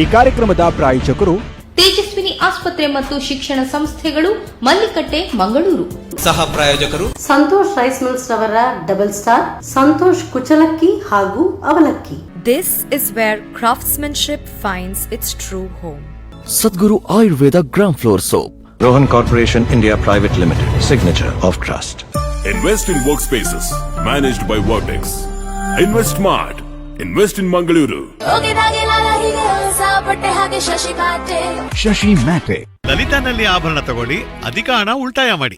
ಈ ಕಾರ್ಯಕ್ರಮದ ಪ್ರಾಯೋಜಕರು ತೇಜಸ್ವಿನಿ ಆಸ್ಪತ್ರೆ ಮತ್ತು ಶಿಕ್ಷಣ ಸಂಸ್ಥೆಗಳು, ಮಲ್ಲಿಕಟ್ಟೆ, ಮಂಗಳೂರು. ಸಹ ಪ್ರಾಯೋಜಕರು ಸಂತೋಷ್ ರೈಸ್ ಮಿಲ್ಸ್ ರವರ ಡಬಲ್ ಸ್ಟಾರ್, ಸಂತೋಷ್ ಕುಚಲಕ್ಕಿ ಹಾಗೂ ಅವಲಕ್ಕಿ. This is where craftsmanship finds its true home. Sadhguru Ayurveda Gram Floor Soap. Rohan Corporation India Private Limited. Signature of trust. Invest in workspaces managed by Vertex. Invest Smart. Invest in Mangaluru. Shashi Mate. ಲಲಿತಾನಲ್ಲಿ ಆಭರಣ ತಗೊಳ್ಳಿ, ಅಧಿಕ ಹಣ ಉಳಿತಾಯ ಮಾಡಿ.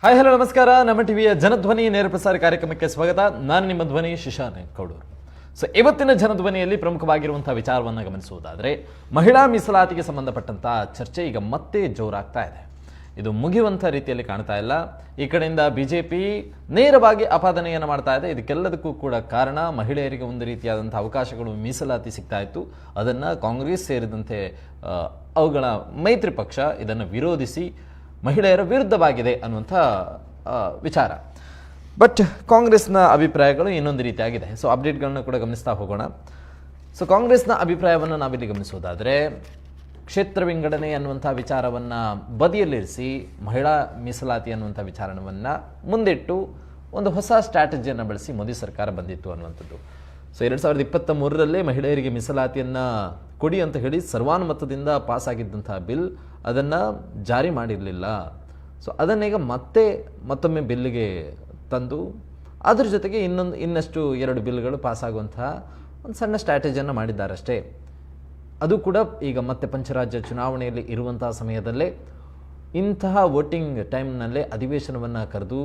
Hi hello ನಮಸ್ಕಾರ. ನಮ್ಮ ಟಿವಿಯ ಜನಧ್ವನಿ ನೇರ ಪ್ರಸಾರ ಕಾರ್ಯಕ್ರಮಕ್ಕೆ ಸ್ವಾಗತ. ನಾನು ನಿಮ್ಮ ಧ್ವನಿ ಶಿಶಾನ್ ಕೌಡೂರು. ಸೊ ಇವತ್ತಿನ ಜನಧ್ವನಿಯಲ್ಲಿ ಪ್ರಮುಖವಾಗಿರುವಂತಹ ವಿಚಾರವನ್ನು ಗಮನಿಸುವುದಾದರೆ, ಮಹಿಳಾ ಮೀಸಲಾತಿಗೆ ಸಂಬಂಧಪಟ್ಟಂತಹ ಚರ್ಚೆ ಈಗ ಮತ್ತೆ ಜೋರಾಗ್ತಾ ಇದೆ. ಇದು ಮುಗಿಯುವಂಥ ರೀತಿಯಲ್ಲಿ ಕಾಣ್ತಾ ಇಲ್ಲ. ಈ ಕಡೆಯಿಂದ ಬಿಜೆಪಿ ನೇರವಾಗಿ ಆಪಾದನೆಯನ್ನು ಮಾಡ್ತಾ ಇದೆ. ಇದಕ್ಕೆಲ್ಲದಕ್ಕೂ ಕೂಡ ಕಾರಣ ಮಹಿಳೆಯರಿಗೆ ಒಂದು ರೀತಿಯಾದಂಥ ಅವಕಾಶಗಳು, ಮೀಸಲಾತಿ ಸಿಗ್ತಾ ಇತ್ತು. ಅದನ್ನು ಕಾಂಗ್ರೆಸ್ ಸೇರಿದಂತೆ ಅವುಗಳ ಮೈತ್ರಿ ಪಕ್ಷ ಇದನ್ನು ವಿರೋಧಿಸಿ ಮಹಿಳೆಯರ ವಿರುದ್ಧವಾಗಿದೆ ಅನ್ನುವಂಥ ವಿಚಾರ. ಬಟ್ ಕಾಂಗ್ರೆಸ್ನ ಅಭಿಪ್ರಾಯಗಳು ಇನ್ನೊಂದು ರೀತಿಯಾಗಿದೆ. ಸೊ ಅಪ್ಡೇಟ್ಗಳನ್ನ ಕೂಡ ಗಮನಿಸ್ತಾ ಹೋಗೋಣ. ಸೊ ಕಾಂಗ್ರೆಸ್ನ ಅಭಿಪ್ರಾಯವನ್ನು ನಾವಿಲ್ಲಿ ಗಮನಿಸೋದಾದರೆ, ಕ್ಷೇತ್ರ ವಿಂಗಡಣೆ ಅನ್ನುವಂಥ ವಿಚಾರವನ್ನು ಬದಿಯಲ್ಲಿರಿಸಿ ಮಹಿಳಾ ಮೀಸಲಾತಿ ಅನ್ನುವಂಥ ವಿಚಾರವನ್ನು ಮುಂದಿಟ್ಟು ಒಂದು ಹೊಸ ಸ್ಟ್ರಾಟಜಿಯನ್ನು ಬಳಸಿ ಮೋದಿ ಸರ್ಕಾರ ಬಂದಿತ್ತು ಅನ್ನುವಂಥದ್ದು. ಸೊ 2023 ಮಹಿಳೆಯರಿಗೆ ಮೀಸಲಾತಿಯನ್ನು ಕೊಡಿ ಅಂತ ಹೇಳಿ ಸರ್ವಾನುಮತದಿಂದ ಪಾಸಾಗಿದ್ದಂಥ ಬಿಲ್ ಅದನ್ನು ಜಾರಿ ಮಾಡಿರಲಿಲ್ಲ. ಸೊ ಅದನ್ನೀಗ ಮತ್ತೊಮ್ಮೆ ಬಿಲ್ಗೆ ತಂದು ಅದ್ರ ಜೊತೆಗೆ ಇನ್ನಷ್ಟು 2 ಬಿಲ್ಗಳು ಪಾಸಾಗುವಂತಹ ಒಂದು ಸಣ್ಣ ಸ್ಟ್ರಾಟಜಿಯನ್ನು ಮಾಡಿದ್ದಾರಷ್ಟೇ. ಅದು ಕೂಡ ಈಗ ಮತ್ತೆ ಪಂಚರಾಜ್ಯ ಚುನಾವಣೆಯಲ್ಲಿ ಇರುವಂತಹ ಸಮಯದಲ್ಲೇ ಇಂತಹ ವೋಟಿಂಗ್ ಟೈಮ್ನಲ್ಲೇ ಅಧಿವೇಶನವನ್ನು ಕರೆದು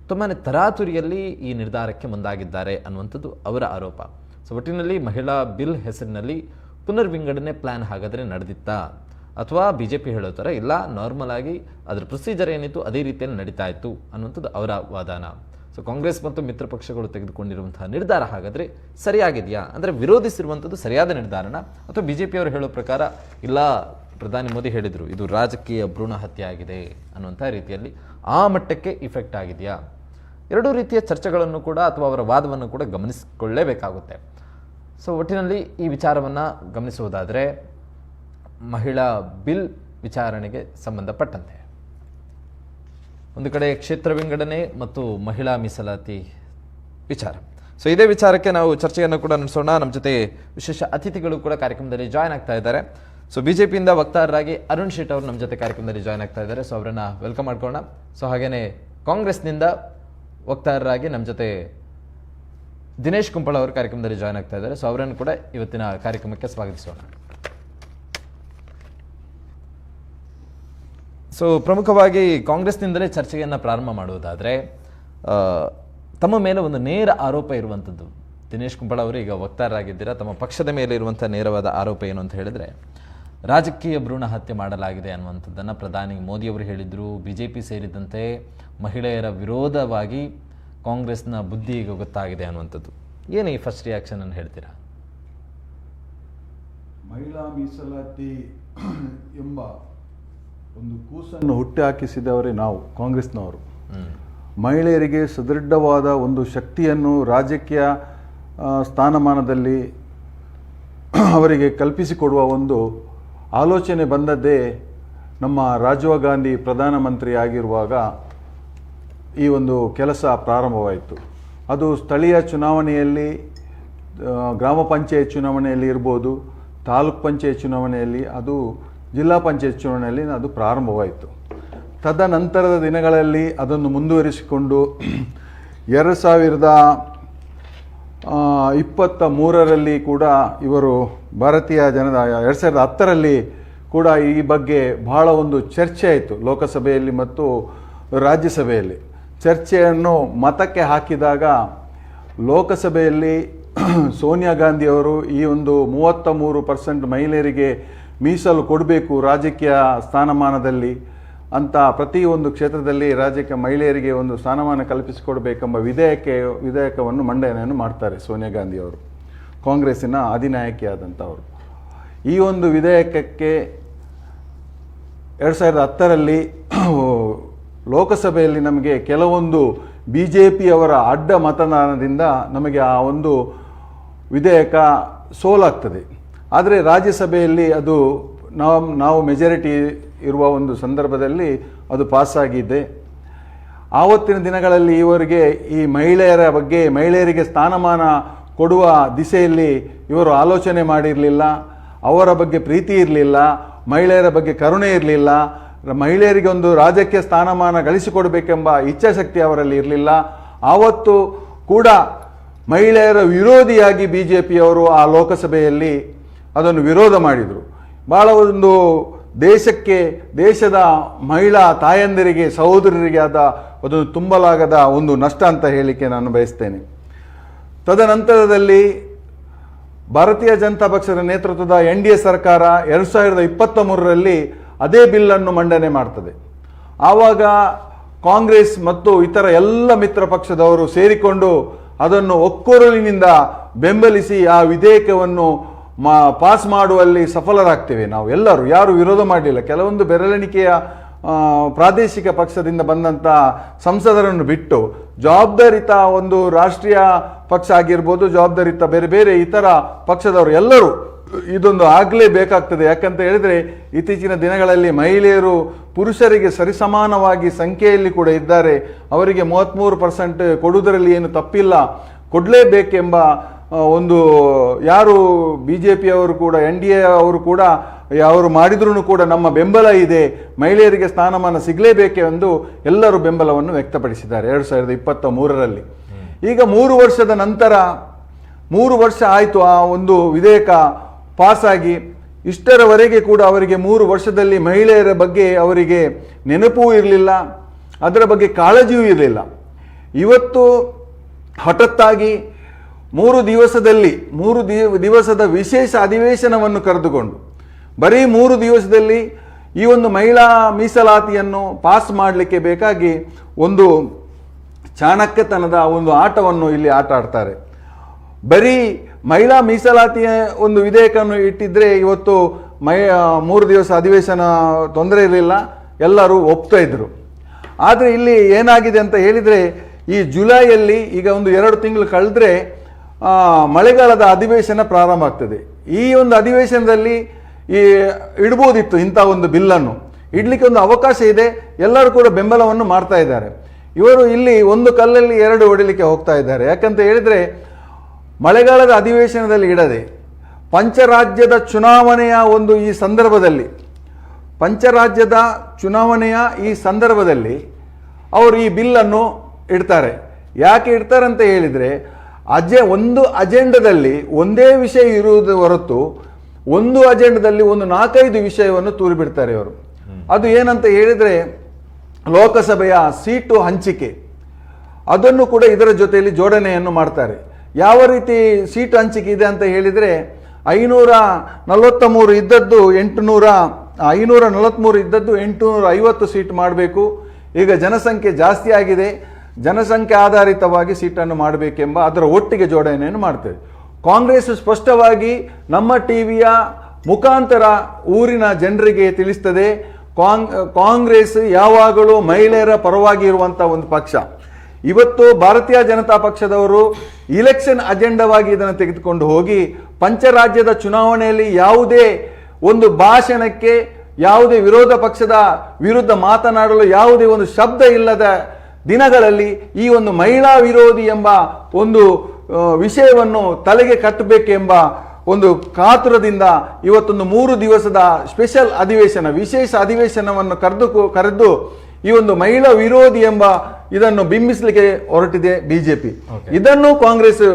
ತುಂಬಾ ತರಾತುರಿಯಲ್ಲಿ ಈ ನಿರ್ಧಾರಕ್ಕೆ ಮುಂದಾಗಿದ್ದಾರೆ ಅನ್ನುವಂಥದ್ದು ಅವರ ಆರೋಪ. ಸೊ ಒಟ್ಟಿನಲ್ಲಿ ಮಹಿಳಾ ಬಿಲ್ ಹೆಸರಿನಲ್ಲಿ ಪುನರ್ವಿಂಗಡಣೆ ಪ್ಲ್ಯಾನ್ ಹಾಗಾದರೆ ನಡೆದಿತ್ತಾ, ಅಥವಾ ಬಿ ಜೆ ಪಿ ಹೇಳೋ ಥರ ಇಲ್ಲ, ನಾರ್ಮಲ್ ಆಗಿ ಅದರ ಪ್ರೊಸೀಜರ್ ಏನಿತ್ತು ಅದೇ ರೀತಿಯಲ್ಲಿ ನಡೀತಾ ಇತ್ತು ಅನ್ನುವಂಥದ್ದು ಅವರ ವಾದನ. ಸೊ ಕಾಂಗ್ರೆಸ್ ಮತ್ತು ಮಿತ್ರ ಪಕ್ಷಗಳು ತೆಗೆದುಕೊಂಡಿರುವಂತಹ ನಿರ್ಧಾರ ಹಾಗಾದರೆ ಸರಿಯಾಗಿದೆಯಾ, ಅಂದರೆ ವಿರೋಧಿಸಿರುವಂಥದ್ದು ಸರಿಯಾದ ನಿರ್ಧಾರನ, ಅಥವಾ ಬಿ ಜೆ ಪಿಯವರು ಹೇಳೋ ಪ್ರಕಾರ ಇಲ್ಲ, ಪ್ರಧಾನಿ ಮೋದಿ ಹೇಳಿದರು ಇದು ರಾಜಕೀಯ ಭ್ರೂಣ ಹತ್ಯೆ ಆಗಿದೆ ಅನ್ನುವಂಥ ರೀತಿಯಲ್ಲಿ ಆ ಮಟ್ಟಕ್ಕೆ ಇಫೆಕ್ಟ್ ಆಗಿದೆಯಾ? ಎರಡೂ ರೀತಿಯ ಚರ್ಚೆಗಳನ್ನು ಕೂಡ ಅಥವಾ ಅವರ ವಾದವನ್ನು ಕೂಡ ಗಮನಿಸಿಕೊಳ್ಳೇಬೇಕಾಗುತ್ತೆ. ಸೊ ಒಟ್ಟಿನಲ್ಲಿ ಈ ವಿಚಾರವನ್ನು ಗಮನಿಸುವುದಾದರೆ, ಮಹಿಳಾ ಬಿಲ್ ವಿಚಾರಣೆಗೆ ಸಂಬಂಧಪಟ್ಟಂತೆ ಒಂದು ಕಡೆ ಕ್ಷೇತ್ರ ವಿಂಗಡಣೆ ಮತ್ತು ಮಹಿಳಾ ಮೀಸಲಾತಿ ವಿಚಾರ. ಸೊ ಇದೇ ವಿಚಾರಕ್ಕೆ ನಾವು ಚರ್ಚೆಯನ್ನು ಕೂಡ ನಡೆಸೋಣ. ನಮ್ಮ ಜೊತೆ ವಿಶೇಷ ಅತಿಥಿಗಳು ಕೂಡ ಕಾರ್ಯಕ್ರಮದಲ್ಲಿ ಜಾಯ್ನ್ ಆಗ್ತಾ ಇದ್ದಾರೆ. ಸೊ ಬಿಜೆಪಿಯಿಂದ ವಕ್ತಾರರಾಗಿ ಅರುಣ್ ಶೇಟ್ ಅವರು ನಮ್ಮ ಜೊತೆ ಕಾರ್ಯಕ್ರಮದಲ್ಲಿ ಜಾಯ್ನ್ ಆಗ್ತಾ ಇದ್ದಾರೆ. ಸೊ ಅವರನ್ನು ವೆಲ್ಕಮ್ ಮಾಡ್ಕೊಳ್ಳೋಣ. ಸೊ ಹಾಗೆಯೇ ಕಾಂಗ್ರೆಸ್ನಿಂದ ವಕ್ತಾರರಾಗಿ ನಮ್ಮ ಜೊತೆ ದಿನೇಶ್ ಕುಂಪಳ ಅವರು ಕಾರ್ಯಕ್ರಮದಲ್ಲಿ ಜಾಯ್ನ್ ಆಗ್ತಾ ಇದ್ದಾರೆ. ಸೊ ಅವರನ್ನು ಕೂಡ ಇವತ್ತಿನ ಕಾರ್ಯಕ್ರಮಕ್ಕೆ ಸ್ವಾಗತಿಸೋಣ. ಸೊ ಪ್ರಮುಖವಾಗಿ ಕಾಂಗ್ರೆಸ್ನಿಂದಲೇ ಚರ್ಚೆಯನ್ನು ಪ್ರಾರಂಭ ಮಾಡುವುದಾದರೆ, ತಮ್ಮ ಮೇಲೆ ಒಂದು ನೇರ ಆರೋಪ ಇರುವಂಥದ್ದು, ದಿನೇಶ್ ಕುಂಪಳ ಅವರು ಈಗ ವಕ್ತಾರರಾಗಿದ್ದೀರಾ, ತಮ್ಮ ಪಕ್ಷದ ಮೇಲೆ ಇರುವಂಥ ನೇರವಾದ ಆರೋಪ ಏನು ಅಂತ ಹೇಳಿದರೆ, ರಾಜಕೀಯ ಭ್ರೂಣ ಹತ್ಯೆ ಮಾಡಲಾಗಿದೆ ಅನ್ನುವಂಥದ್ದನ್ನು ಪ್ರಧಾನಿ ಮೋದಿಯವರು ಹೇಳಿದರು. ಬಿ ಜೆ ಪಿ ಸೇರಿದಂತೆ ಮಹಿಳೆಯರ ವಿರೋಧವಾಗಿ ಕಾಂಗ್ರೆಸ್ನ ಬುದ್ಧಿ ಈಗ ಗೊತ್ತಾಗಿದೆ ಅನ್ನುವಂಥದ್ದು. ಏನು ಈ ಫಸ್ಟ್ ರಿಯಾಕ್ಷನನ್ನು ಹೇಳ್ತೀರಾ? ಮಹಿಳಾ ಮೀಸಲಾತಿ ಎಂಬ ಒಂದು ಕೂಸನ್ನು ಹುಟ್ಟಿ ಹಾಕಿಸಿದವರೇ ನಾವು ಕಾಂಗ್ರೆಸ್ನವರು. ಮಹಿಳೆಯರಿಗೆ ಸುದೃಢವಾದ ಒಂದು ಶಕ್ತಿಯನ್ನು ರಾಜಕೀಯ ಸ್ಥಾನಮಾನದಲ್ಲಿ ಅವರಿಗೆ ಕಲ್ಪಿಸಿಕೊಡುವ ಒಂದು ಆಲೋಚನೆ ಬಂದದ್ದೇ ನಮ್ಮ ರಾಜೀವ್ ಗಾಂಧಿ ಪ್ರಧಾನಮಂತ್ರಿ ಆಗಿರುವಾಗ ಈ ಒಂದು ಕೆಲಸ ಪ್ರಾರಂಭವಾಯಿತು. ಅದು ಸ್ಥಳೀಯ ಚುನಾವಣೆಯಲ್ಲಿ, ಗ್ರಾಮ ಪಂಚಾಯತ್ ಚುನಾವಣೆಯಲ್ಲಿ ಇರ್ಬೋದು, ತಾಲೂಕ್ ಪಂಚಾಯತ್ ಚುನಾವಣೆಯಲ್ಲಿ, ಅದು ಜಿಲ್ಲಾ ಪಂಚಾಯತ್ ಚುನಾವಣೆಯಲ್ಲಿ ಅದು ಪ್ರಾರಂಭವಾಯಿತು. ತದನಂತರದ ದಿನಗಳಲ್ಲಿ ಅದನ್ನು ಮುಂದುವರಿಸಿಕೊಂಡು 2023 ಕೂಡ ಇವರು ಭಾರತೀಯ ಜನತಾ 2010 ಕೂಡ ಈ ಬಗ್ಗೆ ಬಹಳ ಒಂದು ಚರ್ಚೆ ಆಯಿತು ಲೋಕಸಭೆಯಲ್ಲಿ ಮತ್ತು ರಾಜ್ಯಸಭೆಯಲ್ಲಿ. ಚರ್ಚೆಯನ್ನು ಮತಕ್ಕೆ ಹಾಕಿದಾಗ ಲೋಕಸಭೆಯಲ್ಲಿ ಸೋನಿಯಾ ಗಾಂಧಿಯವರು ಈ ಒಂದು 33% ಮಹಿಳೆಯರಿಗೆ ಮೀಸಲು ಕೊಡಬೇಕು ರಾಜಕೀಯ ಸ್ಥಾನಮಾನದಲ್ಲಿ ಅಂತ ಪ್ರತಿಯೊಂದು ಕ್ಷೇತ್ರದಲ್ಲಿ ರಾಜ್ಯಕ್ಕೆ ಮಹಿಳೆಯರಿಗೆ ಒಂದು ಸ್ಥಾನಮಾನ ಕಲ್ಪಿಸಿಕೊಡಬೇಕೆಂಬ ವಿಧೇಯಕವನ್ನು ಮಂಡನೆಯನ್ನು ಮಾಡ್ತಾರೆ ಸೋನಿಯಾ ಗಾಂಧಿ ಅವರು, ಕಾಂಗ್ರೆಸ್ಸಿನ ಅಧಿನಾಯಕಿಯಾದಂಥವರು. ಈ ಒಂದು ವಿಧೇಯಕಕ್ಕೆ 2010ರಲ್ಲಿ ಲೋಕಸಭೆಯಲ್ಲಿ ನಮಗೆ ಕೆಲವೊಂದು BJP ಅವರ ಅಡ್ಡ ಮತದಾನದಿಂದ ನಮಗೆ ಆ ಒಂದು ವಿಧೇಯಕ ಸೋಲಾಗ್ತದೆ. ಆದರೆ ರಾಜ್ಯಸಭೆಯಲ್ಲಿ ಅದು ನಾವು ಮೆಜಾರಿಟಿ ಇರುವ ಒಂದು ಸಂದರ್ಭದಲ್ಲಿ ಅದು ಪಾಸಾಗಿದೆ. ಆವತ್ತಿನ ದಿನಗಳಲ್ಲಿ ಇವರಿಗೆ ಈ ಮಹಿಳೆಯರ ಬಗ್ಗೆ, ಮಹಿಳೆಯರಿಗೆ ಸ್ಥಾನಮಾನ ಕೊಡುವ ದಿಸೆಯಲ್ಲಿ ಇವರು ಆಲೋಚನೆ ಮಾಡಿರಲಿಲ್ಲ, ಅವರ ಬಗ್ಗೆ ಪ್ರೀತಿ ಇರಲಿಲ್ಲ, ಮಹಿಳೆಯರ ಬಗ್ಗೆ ಕರುಣೆ ಇರಲಿಲ್ಲ, ಮಹಿಳೆಯರಿಗೆ ಒಂದು ರಾಜಕೀಯ ಸ್ಥಾನಮಾನ ಗಳಿಸಿಕೊಡಬೇಕೆಂಬ ಇಚ್ಛಾಶಕ್ತಿ ಅವರಲ್ಲಿ ಇರಲಿಲ್ಲ. ಆವತ್ತು ಕೂಡ ಮಹಿಳೆಯರ ವಿರೋಧಿಯಾಗಿ BJPಯವರು ಆ ಲೋಕಸಭೆಯಲ್ಲಿ ಅದನ್ನು ವಿರೋಧ ಮಾಡಿದರು. ಭಾಳ ಒಂದು ದೇಶದ ಮಹಿಳಾ ತಾಯಂದಿರಿಗೆ, ಸಹೋದರರಿಗೆ ಆದ ಅದನ್ನು ತುಂಬಲಾಗದ ಒಂದು ನಷ್ಟ ಅಂತ ಹೇಳಲಿಕ್ಕೆ ನಾನು ಬಯಸ್ತೇನೆ. ತದನಂತರದಲ್ಲಿ ಭಾರತೀಯ ಜನತಾ ಪಕ್ಷದ ನೇತೃತ್ವದ NDA ಸರ್ಕಾರ 2023ರಲ್ಲಿ ಅದೇ ಬಿಲ್ಲನ್ನು ಮಂಡನೆ ಮಾಡ್ತದೆ. ಆವಾಗ ಕಾಂಗ್ರೆಸ್ ಮತ್ತು ಇತರ ಎಲ್ಲ ಮಿತ್ರ ಪಕ್ಷದವರು ಸೇರಿಕೊಂಡು ಅದನ್ನು ಒಕ್ಕೊರಲಿನಿಂದ ಬೆಂಬಲಿಸಿ ಆ ವಿಧೇಯಕವನ್ನು ಪಾಸ್ ಮಾಡುವಲ್ಲಿ ಸಫಲರಾಗ್ತೇವೆ. ನಾವು ಎಲ್ಲರೂ ಯಾರು ವಿರೋಧ ಮಾಡಲಿಲ್ಲ. ಕೆಲವೊಂದು ಬೆರಳೆಣಿಕೆಯ ಪ್ರಾದೇಶಿಕ ಪಕ್ಷದಿಂದ ಬಂದಂಥ ಸಂಸದರನ್ನು ಬಿಟ್ಟು ಜವಾಬ್ದಾರಿತ ಒಂದು ರಾಷ್ಟ್ರೀಯ ಪಕ್ಷ ಆಗಿರ್ಬೋದು, ಜವಾಬ್ದಾರಿತ ಬೇರೆ ಬೇರೆ ಇತರ ಪಕ್ಷದವರು ಎಲ್ಲರೂ ಇದೊಂದು ಆಗಲೇಬೇಕಾಗ್ತದೆ. ಯಾಕಂತ ಹೇಳಿದರೆ ಇತ್ತೀಚಿನ ದಿನಗಳಲ್ಲಿ ಮಹಿಳೆಯರು ಪುರುಷರಿಗೆ ಸರಿಸಮಾನವಾಗಿ ಸಂಖ್ಯೆಯಲ್ಲಿ ಕೂಡ ಇದ್ದಾರೆ. ಅವರಿಗೆ 33% ಕೊಡುವುದರಲ್ಲಿ ಏನು ತಪ್ಪಿಲ್ಲ, ಕೊಡಲೇಬೇಕೆಂಬ ಒಂದು ಯಾರು BJPಯವರು ಕೂಡ NDA ಅವರು ಕೂಡ ಅವರು ಮಾಡಿದ್ರೂ ಕೂಡ ನಮ್ಮ ಬೆಂಬಲ ಇದೆ, ಮಹಿಳೆಯರಿಗೆ ಸ್ಥಾನಮಾನ ಸಿಗಲೇಬೇಕೆಂದು ಎಲ್ಲರೂ ಬೆಂಬಲವನ್ನು ವ್ಯಕ್ತಪಡಿಸಿದ್ದಾರೆ 2023ರಲ್ಲಿ. ಈಗ 3 ವರ್ಷದ ನಂತರ 3 ವರ್ಷ ಆಯಿತು ಆ ಒಂದು ವಿಧೇಯಕ ಪಾಸಾಗಿ. ಇಷ್ಟರವರೆಗೆ ಕೂಡ ಅವರಿಗೆ 3 ವರ್ಷದಲ್ಲಿ ಮಹಿಳೆಯರ ಬಗ್ಗೆ ಅವರಿಗೆ ನೆನಪೂ ಇರಲಿಲ್ಲ, ಅದರ ಬಗ್ಗೆ ಕಾಳಜಿಯೂ ಇರಲಿಲ್ಲ. ಇವತ್ತು ಹಠಾತ್ತಾಗಿ 3 ದಿವಸದ ವಿಶೇಷ ಅಧಿವೇಶನವನ್ನು ಕರೆದುಕೊಂಡು ಬರೀ 3 ದಿವಸದಲ್ಲಿ ಈ ಒಂದು ಮಹಿಳಾ ಮೀಸಲಾತಿಯನ್ನು ಪಾಸ್ ಮಾಡಲಿಕ್ಕೆ ಬೇಕಾಗಿ ಒಂದು ಚಾಣಕ್ಯತನದ ಒಂದು ಆಟವನ್ನು ಇಲ್ಲಿ ಆಟ ಆಡ್ತಾರೆ. ಬರೀ ಮಹಿಳಾ ಮೀಸಲಾತಿಯ ಒಂದು ವಿಧೇಯಕವನ್ನು ಇಟ್ಟಿದ್ರೆ ಇವತ್ತು 3 ದಿವಸ ಅಧಿವೇಶನ ತೊಂದರೆ ಇರಲಿಲ್ಲ, ಎಲ್ಲರೂ ಒಪ್ತಾ ಇದ್ರು. ಆದರೆ ಇಲ್ಲಿ ಏನಾಗಿದೆ ಅಂತ ಹೇಳಿದರೆ, ಈ ಜುಲೈಯಲ್ಲಿ ಈಗ ಒಂದು 2 ತಿಂಗಳು ಕಳೆದ್ರೆ ಮಳೆಗಾಲದ ಅಧಿವೇಶನ ಪ್ರಾರಂಭ ಆಗ್ತದೆ. ಈ ಒಂದು ಅಧಿವೇಶನದಲ್ಲಿ ಇಡ್ಬೋದಿತ್ತು ಇಂಥ ಒಂದು ಬಿಲ್ಲನ್ನು ಇಡ್ಲಿಕ್ಕೆ ಒಂದು ಅವಕಾಶ ಇದೆ. ಎಲ್ಲರೂ ಕೂಡ ಬೆಂಬಲವನ್ನು ಮಾಡ್ತಾ ಇದ್ದಾರೆ. ಇವರು ಇಲ್ಲಿ ಒಂದು ಕಲ್ಲಲ್ಲಿ 2 ಹೊಡಿಲಿಕ್ಕೆ ಹೋಗ್ತಾ ಇದ್ದಾರೆ. ಯಾಕಂತ ಹೇಳಿದರೆ ಮಳೆಗಾಲದ ಅಧಿವೇಶನದಲ್ಲಿ ಇಡದೆ ಪಂಚರಾಜ್ಯದ ಚುನಾವಣೆಯ ಒಂದು ಈ ಸಂದರ್ಭದಲ್ಲಿ ಅವರು ಈ ಬಿಲ್ಲನ್ನು ಇಡ್ತಾರೆ. ಯಾಕೆ ಇಡ್ತಾರೆ ಅಂತ ಹೇಳಿದರೆ, ಒಂದು ಅಜೆಂಡದಲ್ಲಿ ಒಂದೇ ವಿಷಯ ಇರುವುದು ಹೊರತು ಒಂದು ಅಜೆಂಡದಲ್ಲಿ ಒಂದು 4-5 ವಿಷಯವನ್ನು ತೂರಿಬಿಡ್ತಾರೆ ಇವರು. ಅದು ಏನಂತ ಹೇಳಿದರೆ, ಲೋಕಸಭೆಯ ಸೀಟು ಹಂಚಿಕೆ, ಅದನ್ನು ಕೂಡ ಇದರ ಜೊತೆಯಲ್ಲಿ ಜೋಡಣೆಯನ್ನು ಮಾಡ್ತಾರೆ. ಯಾವ ರೀತಿ ಸೀಟು ಹಂಚಿಕೆ ಇದೆ ಅಂತ ಹೇಳಿದರೆ, 543 ಇದ್ದದ್ದು 850 ಸೀಟ್ ಮಾಡಬೇಕು. ಈಗ ಜನಸಂಖ್ಯೆ ಜಾಸ್ತಿ ಆಗಿದೆ, ಜನಸಂಖ್ಯೆ ಆಧಾರಿತವಾಗಿ ಸೀಟನ್ನು ಮಾಡಬೇಕೆಂಬ ಅದರ ಒಟ್ಟಿಗೆ ಜೋಡಣೆಯನ್ನು ಮಾಡ್ತೇವೆ. ಕಾಂಗ್ರೆಸ್ ಸ್ಪಷ್ಟವಾಗಿ ನಮ್ಮ ಟಿವಿಯ ಮುಖಾಂತರ ಊರಿನ ಜನರಿಗೆ ತಿಳಿಸ್ತದೆ, ಕಾಂಗ್ರೆಸ್ ಯಾವಾಗಲೂ ಮಹಿಳೆಯರ ಪರವಾಗಿ ಇರುವಂಥ ಒಂದು ಪಕ್ಷ. ಇವತ್ತು ಭಾರತೀಯ ಜನತಾ ಪಕ್ಷದವರು ಇಲೆಕ್ಷನ್ ಅಜೆಂಡವಾಗಿ ಇದನ್ನು ತೆಗೆದುಕೊಂಡು ಹೋಗಿ ಪಂಚರಾಜ್ಯದ ಚುನಾವಣೆಯಲ್ಲಿ ಯಾವುದೇ ಒಂದು ಭಾಷಣಕ್ಕೆ, ಯಾವುದೇ ವಿರೋಧ ಪಕ್ಷದ ವಿರುದ್ಧ ಮಾತನಾಡಲು ಯಾವುದೇ ಒಂದು ಶಬ್ದ ಇಲ್ಲದ ದಿನಗಳಲ್ಲಿ ಈ ಒಂದು ಮಹಿಳಾ ವಿರೋಧಿ ಎಂಬ ಒಂದು ವಿಷಯವನ್ನು ತಲೆಗೆ ಕಟ್ಟಬೇಕೆಂಬ ಒಂದು ಕಾತುರದಿಂದ ಇವತ್ತೊಂದು 3 ದಿವಸದ ಸ್ಪೆಷಲ್ ಅಧಿವೇಶನ, ವಿಶೇಷ ಅಧಿವೇಶನವನ್ನು ಕರೆದು ಈ ಒಂದು ಮಹಿಳಾ ವಿರೋಧಿ ಎಂಬ ಇದನ್ನು ಬಿಂಬಿಸಲಿಕ್ಕೆ ಹೊರಟಿದೆ BJP. ಇದನ್ನು ಕಾಂಗ್ರೆಸ್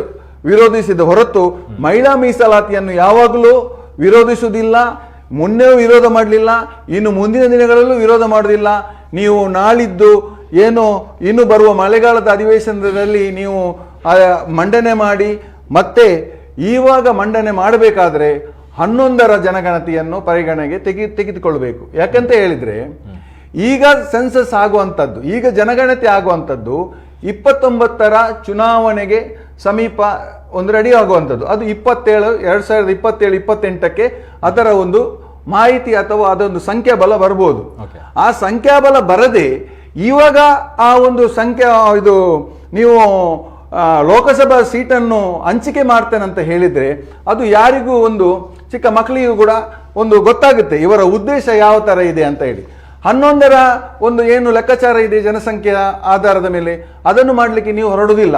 ವಿರೋಧಿಸಿದ ಹೊರತು ಮಹಿಳಾ ಮೀಸಲಾತಿಯನ್ನು ಯಾವಾಗಲೂ ವಿರೋಧಿಸುವುದಿಲ್ಲ, ಮೊನ್ನೆ ವಿರೋಧ ಮಾಡಲಿಲ್ಲ, ಇನ್ನು ಮುಂದಿನ ದಿನಗಳಲ್ಲೂ ವಿರೋಧ ಮಾಡುವುದಿಲ್ಲ. ನೀವು ನಾಳಿದ್ದು ಏನು ಇನ್ನು ಬರುವ ಮಳೆಗಾಲದ ಅಧಿವೇಶನದಲ್ಲಿ ನೀವು ಮಂಡನೆ ಮಾಡಿ, ಮತ್ತೆ ಇವಾಗ ಮಂಡನೆ ಮಾಡಬೇಕಾದ್ರೆ 11ರ ಜನಗಣತಿಯನ್ನು ಪರಿಗಣನೆಗೆ ತೆಗೆದುಕೊಳ್ಬೇಕು. ಯಾಕಂತ ಹೇಳಿದರೆ ಈಗ ಸೆನ್ಸಸ್ ಆಗುವಂಥದ್ದು, ಈಗ ಜನಗಣತಿ ಆಗುವಂಥದ್ದು 29ರ ಚುನಾವಣೆಗೆ ಸಮೀಪ ಒಂದು ರೆಡಿ ಆಗುವಂಥದ್ದು. ಅದು 2027-28ಕ್ಕೆ ಅದರ ಒಂದು ಮಾಹಿತಿ ಅಥವಾ ಅದೊಂದು ಸಂಖ್ಯಾಬಲ ಬರ್ಬೋದು. ಆ ಸಂಖ್ಯಾಬಲ ಬರದೆ ಇವಾಗ ಆ ಒಂದು ಇದು ನೀವು ಲೋಕಸಭಾ ಸೀಟನ್ನು ಹಂಚಿಕೆ ಮಾಡ್ತೇನಂತ ಹೇಳಿದ್ರೆ ಅದು ಯಾರಿಗೂ ಒಂದು ಚಿಕ್ಕ ಮಕ್ಕಳಿಗೂ ಕೂಡ ಒಂದು ಗೊತ್ತಾಗುತ್ತೆ ಇವರ ಉದ್ದೇಶ ಯಾವ ತರ ಇದೆ ಅಂತ ಹೇಳಿ. 11ರ ಒಂದು ಏನು ಲೆಕ್ಕಾಚಾರ ಇದೆ ಜನಸಂಖ್ಯೆಯ ಆಧಾರದ ಮೇಲೆ, ಅದನ್ನು ಮಾಡಲಿಕ್ಕೆ ನೀವು ಹೊರಡುವುದಿಲ್ಲ.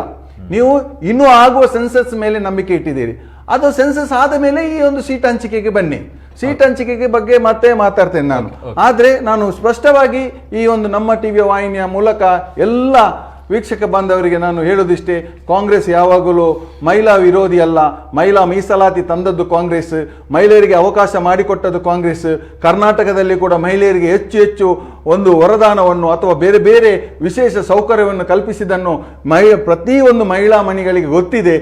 ನೀವು ಇನ್ನೂ ಆಗುವ ಸೆನ್ಸಸ್ ಮೇಲೆ ನಂಬಿಕೆ ಇಟ್ಟಿದ್ದೀರಿ. ಅದು ಸೆನ್ಸಸ್ ಆದ ಮೇಲೆ ಈ ಒಂದು ಸೀಟ್ ಹಂಚಿಕೆಗೆ ಬನ್ನಿ. ಸೀಟ್ ಹಂಚಿಕೆಗೆ ಬಗ್ಗೆ ಮತ್ತೆ ಮಾತಾಡ್ತೇನೆ ನಾನು. ಆದ್ರೆ ನಾನು ಸ್ಪಷ್ಟವಾಗಿ ಈ ಒಂದು ನಮ್ಮ ಟಿವಿಯ ವಾಹಿನಿಯ ಮೂಲಕ ಎಲ್ಲ ವೀಕ್ಷಕ ಬಾಂಧವರಿಗೆ ನಾನು ಹೇಳೋದಿಷ್ಟೇ, ಕಾಂಗ್ರೆಸ್ ಯಾವಾಗಲೂ ಮಹಿಳಾ ವಿರೋಧಿ ಅಲ್ಲ. ಮಹಿಳಾ ಮೀಸಲಾತಿ ತಂದದ್ದು ಕಾಂಗ್ರೆಸ್, ಮಹಿಳೆಯರಿಗೆ ಅವಕಾಶ ಮಾಡಿಕೊಟ್ಟದ್ದು ಕಾಂಗ್ರೆಸ್. ಕರ್ನಾಟಕದಲ್ಲಿ ಕೂಡ ಮಹಿಳೆಯರಿಗೆ ಹೆಚ್ಚು ಹೆಚ್ಚು ಒಂದು ವರದಾನವನ್ನು ಅಥವಾ ಬೇರೆ ಬೇರೆ ವಿಶೇಷ ಸೌಕರ್ಯವನ್ನು ಕಲ್ಪಿಸಿದ್ದನ್ನು ಪ್ರತಿಯೊಂದು ಮಹಿಳಾ ಮಣಿಗಳಿಗೆ ಗೊತ್ತಿದೆ.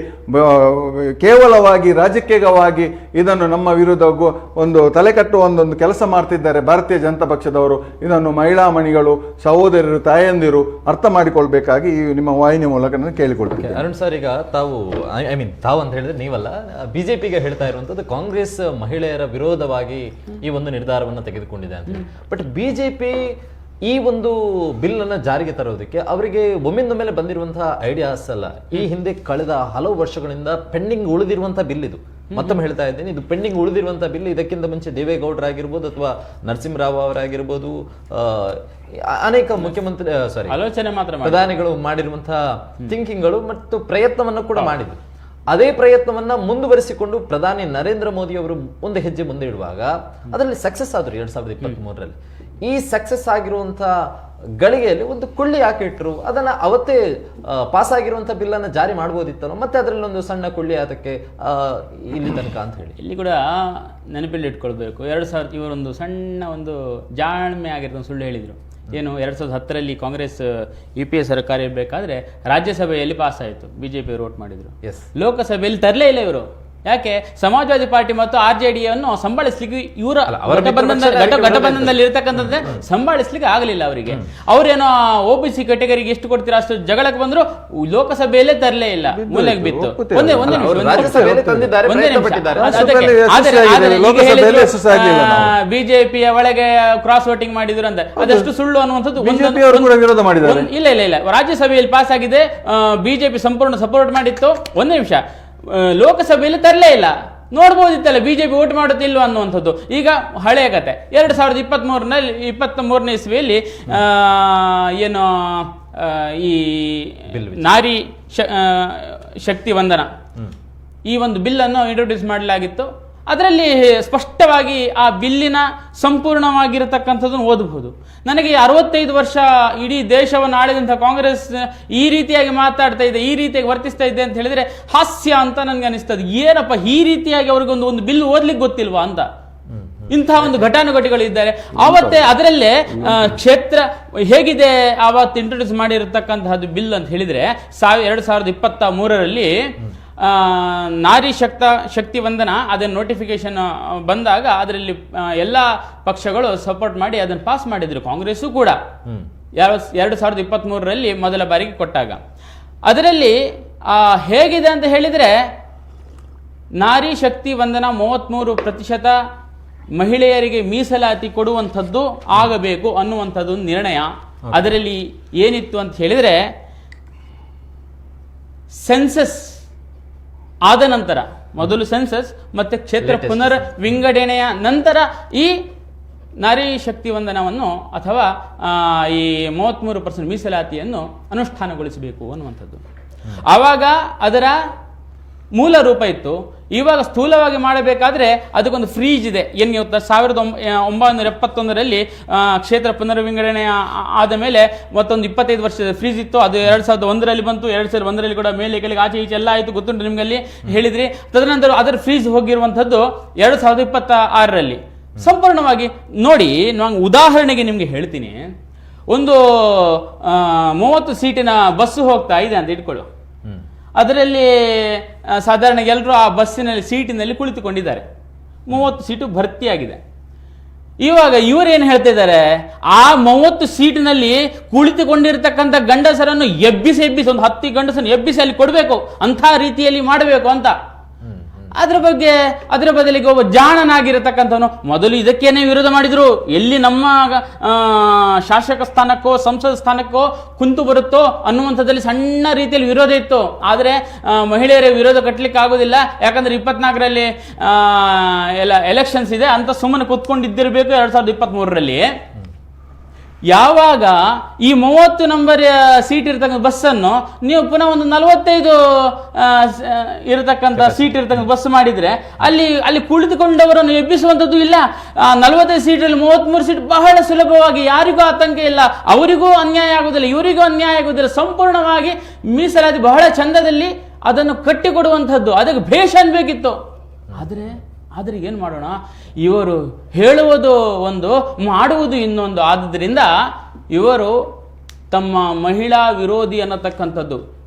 ಕೇವಲವಾಗಿ ರಾಜಕೀಯವಾಗಿ ಇದನ್ನು ನಮ್ಮ ವಿರುದ್ಧ ಒಂದು ತಲೆ ಕಟ್ಟುವ ಒಂದು ಕೆಲಸ ಮಾಡ್ತಿದ್ದಾರೆ ಭಾರತೀಯ ಜನತಾ ಪಕ್ಷದವರು. ಇದನ್ನು ಮಹಿಳಾ ಮಣಿಗಳು, ಸಹೋದರರು, ತಾಯಂದಿರು ಅರ್ಥ ಮಾಡಿಕೊಳ್ಬೇಕಾಗಿ ಈ ನಿಮ್ಮ ವಾಹಿನಿ ಮೂಲಕ ನಾನು ಕೇಳಿಕೊಳ್ತೇನೆ. ಅರುಣ್ ಸರ್, ಈಗ ತಾವು ತಾವು ಅಂತ ಹೇಳಿದ್ರೆ ನೀವಲ್ಲ, ಬಿಜೆಪಿಗೆ ಹೇಳ್ತಾ ಇರುವಂತದ್ದು ಕಾಂಗ್ರೆಸ್ ಮಹಿಳೆಯರ ವಿರೋಧವಾಗಿ ಈ ಒಂದು ನಿರ್ಧಾರವನ್ನು ತೆಗೆದುಕೊಂಡಿದೆ ಅಂತ. ಬಟ್ ಬಿಜೆಪಿ ಈ ಒಂದು ಬಿಲ್ ಅನ್ನ ಜಾರಿಗೆ ತರೋದಕ್ಕೆ ಅವರಿಗೆ ಒಮ್ಮಿಂದ ಮೇಲೆ ಬಂದಿರುವಂತಹ ಐಡಿಯಾಸ್ ಅಲ್ಲ. ಈ ಹಿಂದೆ ಕಳೆದ ಹಲವು ವರ್ಷಗಳಿಂದ ಪೆಂಡಿಂಗ್ ಉಳಿದಿರುವಂತಹ ಬಿಲ್ ಇದು. ಮತ್ತೊಮ್ಮೆ ಹೇಳ್ತಾ ಇದ್ದೀನಿ, ಇದು ಪೆಂಡಿಂಗ್ ಉಳಿದಿರುವಂತಹ ಬಿಲ್. ಇದಕ್ಕಿಂತ ಮುಂಚೆ ದೇವೇಗೌಡರಾಗಿರ್ಬೋದು ಅಥವಾ ನರಸಿಂಹರಾವ್ ಅವರಾಗಿರ್ಬೋದು, ಅನೇಕ ಮುಖ್ಯಮಂತ್ರಿ ಆಲೋಚನೆ ಮಾತ್ರ ಪ್ರಧಾನಿಗಳು ಮಾಡಿರುವಂತಹ ಥಿಂಕಿಂಗ್ಗಳು ಮತ್ತು ಪ್ರಯತ್ನವನ್ನು ಕೂಡ ಮಾಡಿದ್ರು. ಅದೇ ಪ್ರಯತ್ನವನ್ನ ಮುಂದುವರಿಸಿಕೊಂಡು ಪ್ರಧಾನಿ ನರೇಂದ್ರ ಮೋದಿ ಅವರು ಒಂದು ಹೆಜ್ಜೆ ಮುಂದೆ ಇಡುವಾಗ ಅದರಲ್ಲಿ ಸಕ್ಸಸ್ ಆದ್ರು 2023ರಲ್ಲಿ. ಈ ಸಕ್ಸಸ್ ಆಗಿರುವಂತಹ ಗಳಿಗೆಯಲ್ಲಿ ಒಂದು ಕೊಳ್ಳಿ ಯಾಕೆ ಇಟ್ಟರು? ಅದನ್ನ ಅವತ್ತೇ ಪಾಸ್ ಆಗಿರುವಂತಹ ಬಿಲ್ ಅನ್ನ ಜಾರಿ ಮಾಡಬಹುದಿತ್ತಲ್ಲ, ಮತ್ತೆ ಅದರಲ್ಲಿ ಒಂದು ಸಣ್ಣ ಕೊಳ್ಳಿ ಅದಕ್ಕೆ ಇಲ್ಲಿ ತನಕ ಅಂತ ಹೇಳಿ. ಇಲ್ಲಿ ಕೂಡ ನೆನಪಲ್ಲಿ ಇಟ್ಕೊಳ್ಬೇಕು, 2000 ಇವರೊಂದು ಸಣ್ಣ ಒಂದು ಜಾಣ್ಮೆ ಆಗಿರೋ ಸುಳ್ಳು ಹೇಳಿದ್ರು. ಏನು 2010ರಲ್ಲಿ ಕಾಂಗ್ರೆಸ್ UPA ಸರ್ಕಾರ ಇರಬೇಕಾದ್ರೆ ರಾಜ್ಯಸಭೆಯಲ್ಲಿ ಪಾಸ್ ಆಯಿತು, ಬಿಜೆಪಿ ವೋಟ್ ಮಾಡಿದ್ರು. ಲೋಕಸಭೆಯಲ್ಲಿ ತರಲೇ ಇಲ್ಲ ಇವರು. ಯಾಕೆ? ಸಮಾಜವಾದಿ ಪಾರ್ಟಿ ಮತ್ತು RJDಯನ್ನು ಸಂಭಾಳಿಸ್ಲಿಕ್ಕೆ ಇವರ ಘಟಬಂಧನದಲ್ಲಿ ಇರ್ತಕ್ಕಂಥದ್ದೇ ಸಂಭಾಳಿಸ್ಲಿಕ್ಕೆ ಆಗಲಿಲ್ಲ ಅವರಿಗೆ. ಅವ್ರೇನೋ OBC ಕೆಟಗರಿಗೆ ಎಷ್ಟು ಕೊಡ್ತೀರಾ ಅಷ್ಟು ಜಗಳಕ್ಕೆ ಬಂದ್ರು, ಲೋಕಸಭೆಯಲ್ಲೇ ತರಲೇ ಇಲ್ಲ, ಮೂಲೆಗೆ ಬಿತ್ತು. ಒಂದೇ ಬಿಜೆಪಿಯ ಒಳಗೆ ಕ್ರಾಸ್ ವೋಟಿಂಗ್ ಮಾಡಿದ್ರು ಅಂತ ಅದಷ್ಟು ಸುಳ್ಳು ಅನ್ನುವಂಥದ್ದು ಇಲ್ಲ ಇಲ್ಲ ಇಲ್ಲ. ರಾಜ್ಯಸಭೆಯಲ್ಲಿ ಪಾಸ್ ಆಗಿದೆ, ಬಿಜೆಪಿ ಸಂಪೂರ್ಣ ಸಪೋರ್ಟ್ ಮಾಡಿತ್ತು. ಒಂದೇ ನಿಮಿಷ, ಲೋಕಸಭೆಯಲ್ಲಿ ತರಲೇ ಇಲ್ಲ. ನೋಡ್ಬೋದಿತ್ತಲ್ಲ ಬಿಜೆಪಿ ವೋಟ್ ಮಾಡುತ್ತಿಲ್ವ ಅನ್ನುವಂಥದ್ದು. ಈಗ ಹಳೆಯ ಕತೆ 2023ನೇ ಇಸ್ವಿಯಲ್ಲಿ ಏನು ಈ ನಾರಿ ಶಕ್ತಿ ವಂದನ ಈ ಒಂದು ಬಿಲ್ ಅನ್ನು ಇಂಟ್ರೊಡ್ಯೂಸ್ ಮಾಡಲಾಗಿತ್ತು. ಅದರಲ್ಲಿ ಸ್ಪಷ್ಟವಾಗಿ ಆ ಬಿಲ್ಲಿನ ಸಂಪೂರ್ಣವಾಗಿರತಕ್ಕಂಥದ್ದನ್ನು ಓದಬಹುದು. ನನಗೆ 65 ವರ್ಷ ಇಡೀ ದೇಶವನ್ನು ಆಳಿದಂಥ ಕಾಂಗ್ರೆಸ್ ಈ ರೀತಿಯಾಗಿ ಮಾತಾಡ್ತಾ ಇದೆ, ಈ ರೀತಿಯಾಗಿ ವರ್ತಿಸ್ತಾ ಇದೆ ಅಂತ ಹೇಳಿದ್ರೆ ಹಾಸ್ಯ ಅಂತ ನನಗೆ ಅನಿಸ್ತದೆ. ಏನಪ್ಪ ಈ ರೀತಿಯಾಗಿ ಅವ್ರಿಗೊಂದು ಬಿಲ್ ಓದ್ಲಿಕ್ಕೆ ಗೊತ್ತಿಲ್ವಾ ಅಂತ. ಇಂತಹ ಒಂದು ಘಟಾನುಘಟಿಗಳು ಇದ್ದಾರೆ. ಆವತ್ತೇ ಅದರಲ್ಲೇ ಕ್ಷೇತ್ರ ಹೇಗಿದೆ ಆವತ್ತು ಇಂಟ್ರೊಡ್ಯೂಸ್ ಮಾಡಿರತಕ್ಕಂತಹದ್ದು ಬಿಲ್ ಅಂತ ಹೇಳಿದ್ರೆ 2023ರಲ್ಲಿ ನಾರಿ ಶಕ್ತಿ ವಂದನ ಅದನ್ನ ನೋಟಿಫಿಕೇಶನ್ ಬಂದಾಗ ಅದರಲ್ಲಿ ಎಲ್ಲ ಪಕ್ಷಗಳು ಸಪೋರ್ಟ್ ಮಾಡಿ ಅದನ್ನು ಪಾಸ್ ಮಾಡಿದ್ರು. ಕಾಂಗ್ರೆಸ್ಸು ಕೂಡ 2023ರಲ್ಲಿ ಮೊದಲ ಬಾರಿಗೆ ಕೊಟ್ಟಾಗ ಅದರಲ್ಲಿ ಹೇಗಿದೆ ಅಂತ ಹೇಳಿದ್ರೆ ನಾರಿ ಶಕ್ತಿ ವಂದನ 33% ಮಹಿಳೆಯರಿಗೆ ಮೀಸಲಾತಿ ಕೊಡುವಂಥದ್ದು ಆಗಬೇಕು ಅನ್ನುವಂಥದ್ದು ನಿರ್ಣಯ. ಅದರಲ್ಲಿ ಏನಿತ್ತು ಅಂತ ಹೇಳಿದ್ರೆ ಸೆನ್ಸಸ್ ಆದ ನಂತರ, ಮೊದಲು ಸೆನ್ಸಸ್ ಮತ್ತೆ ಕ್ಷೇತ್ರ ಪುನರ್ ವಿಂಗಡಣೆಯ ನಂತರ ಈ ನಾರಿ ಶಕ್ತಿ ವಂದನವನ್ನು ಅಥವಾ ಈ 33% ಮೀಸಲಾತಿಯನ್ನು ಅನುಷ್ಠಾನಗೊಳಿಸಬೇಕು ಅನ್ನುವಂಥದ್ದು. ಆವಾಗ ಅದರ ಮೂಲ ರೂಪ ಇತ್ತು. ಇವಾಗ ಸ್ಥೂಲವಾಗಿ ಮಾಡಬೇಕಾದ್ರೆ ಅದಕ್ಕೊಂದು ಫ್ರೀಜ್ ಇದೆ. ಏನು ಗೊತ್ತಾ, 1971ರಲ್ಲಿ ಕ್ಷೇತ್ರ ಪುನರ್ವಿಂಗಡಣೆ ಆದ ಮೇಲೆ ಮತ್ತೊಂದು 25 ವರ್ಷದ ಫ್ರೀಜ್ ಇತ್ತು. ಅದು 2001ರಲ್ಲಿ ಬಂತು. 2001ರಲ್ಲಿ ಕೂಡ ಮೇಲೆ ಕೆಳಗೆ ಆಚೆ ಈಚೆ ಎಲ್ಲ ಆಯಿತು, ಗೊತ್ತುಂಟು ನಿಮ್ಗಲ್ಲಿ ಹೇಳಿದ್ರಿ. ತದನಂತರ ಅದರ ಫ್ರೀಜ್ ಹೋಗಿರುವಂಥದ್ದು 2026ರಲ್ಲಿ ಸಂಪೂರ್ಣವಾಗಿ ನೋಡಿ. ನಾನು ಉದಾಹರಣೆಗೆ ನಿಮ್ಗೆ ಹೇಳ್ತೀನಿ. ಒಂದು 30 ಸೀಟಿನ ಬಸ್ಸು ಹೋಗ್ತಾ ಇದೆ ಅಂತ ಇಟ್ಕೊಳ್ಳು. ಅದರಲ್ಲಿ ಸಾಧಾರಣ ಎಲ್ಲರೂ ಆ ಬಸ್ಸಿನಲ್ಲಿ ಸೀಟಿನಲ್ಲಿ ಕುಳಿತುಕೊಂಡಿದ್ದಾರೆ. 30 ಸೀಟು ಭರ್ತಿಯಾಗಿದೆ. ಇವಾಗ ಇವರು ಏನ್ ಹೇಳ್ತಾ ಇದ್ದಾರೆ, ಆ 30 ಸೀಟಿನಲ್ಲಿ ಕುಳಿತುಕೊಂಡಿರ್ತಕ್ಕಂಥ ಗಂಡಸರನ್ನು ಎಬ್ಬಿಸಿ ಒಂದು 10 ಗಂಡಸರನ್ನು ಎಬ್ಬಿಸಿ ಅಲ್ಲಿ ಕೊಡಬೇಕು, ಅಂಥ ರೀತಿಯಲ್ಲಿ ಮಾಡಬೇಕು ಅಂತ. ಅದರ ಬದಲಿಗೆ ಒಬ್ಬ ಜಾಣನಾಗಿರತಕ್ಕಂಥವನು ಮೊದಲು ಇದಕ್ಕೇನೆ ವಿರೋಧ ಮಾಡಿದ್ರು. ಎಲ್ಲಿ ನಮ್ಮ ಶಾಸಕ ಸ್ಥಾನಕ್ಕೋ ಸಂಸದ ಸ್ಥಾನಕ್ಕೋ ಕುಂತು ಬರುತ್ತೋ ಅನ್ನುವಂಥದ್ದಲ್ಲಿ ಸಣ್ಣ ರೀತಿಯಲ್ಲಿ ವಿರೋಧ ಇತ್ತು. ಆದರೆ ಮಹಿಳೆಯರ ವಿರೋಧ ಕಟ್ಟಲಿಕ್ಕೆ ಆಗೋದಿಲ್ಲ, ಯಾಕಂದ್ರೆ 24ರಲ್ಲಿ ಎಲೆಕ್ಷನ್ಸ್ ಇದೆ ಅಂತ ಸುಮ್ಮನೆ ಕೂತ್ಕೊಂಡಿದ್ದಿರಬೇಕು 2023ರಲ್ಲಿ. ಯಾವಾಗ ಈ 30 ನಂಬರ್ ಸೀಟ್ ಇರತಕ್ಕಂಥ ಬಸ್ಸನ್ನು ನೀವು ಪುನಃ ಒಂದು 45 ಇರತಕ್ಕಂಥ ಸೀಟ್ ಇರತಕ್ಕಂಥ ಬಸ್ ಮಾಡಿದ್ರೆ ಅಲ್ಲಿ ಕುಳಿತುಕೊಂಡವರನ್ನು ಎಬ್ಬಿಸುವಂಥದ್ದು ಇಲ್ಲ. 45 ಸೀಟಲ್ಲಿ 33 ಸೀಟ್ ಬಹಳ ಸುಲಭವಾಗಿ, ಯಾರಿಗೂ ಆತಂಕ ಇಲ್ಲ, ಅವರಿಗೂ ಅನ್ಯಾಯ ಆಗುವುದಿಲ್ಲ, ಇವರಿಗೂ ಅನ್ಯಾಯ ಆಗುವುದಿಲ್ಲ, ಸಂಪೂರ್ಣವಾಗಿ ಮೀಸಲಾತಿ ಬಹಳ ಚಂದದಲ್ಲಿ ಅದನ್ನು ಕಟ್ಟಿಕೊಡುವಂಥದ್ದು. ಅದಕ್ಕೆ ಭೇಷ್ ಅನ್ಬೇಕಿತ್ತು. ಆದರೆ ಏನು ಮಾಡೋಣ, ಇವರು ಹೇಳುವುದು ಒಂದು ಮಾಡುವುದು ಇನ್ನೊಂದು. ಆದ್ದರಿಂದ ಇವರು ತಮ್ಮ ಮಹಿಳಾ ವಿರೋಧಿ ಅನ್ನತಕ್ಕಂಥದ್ದು,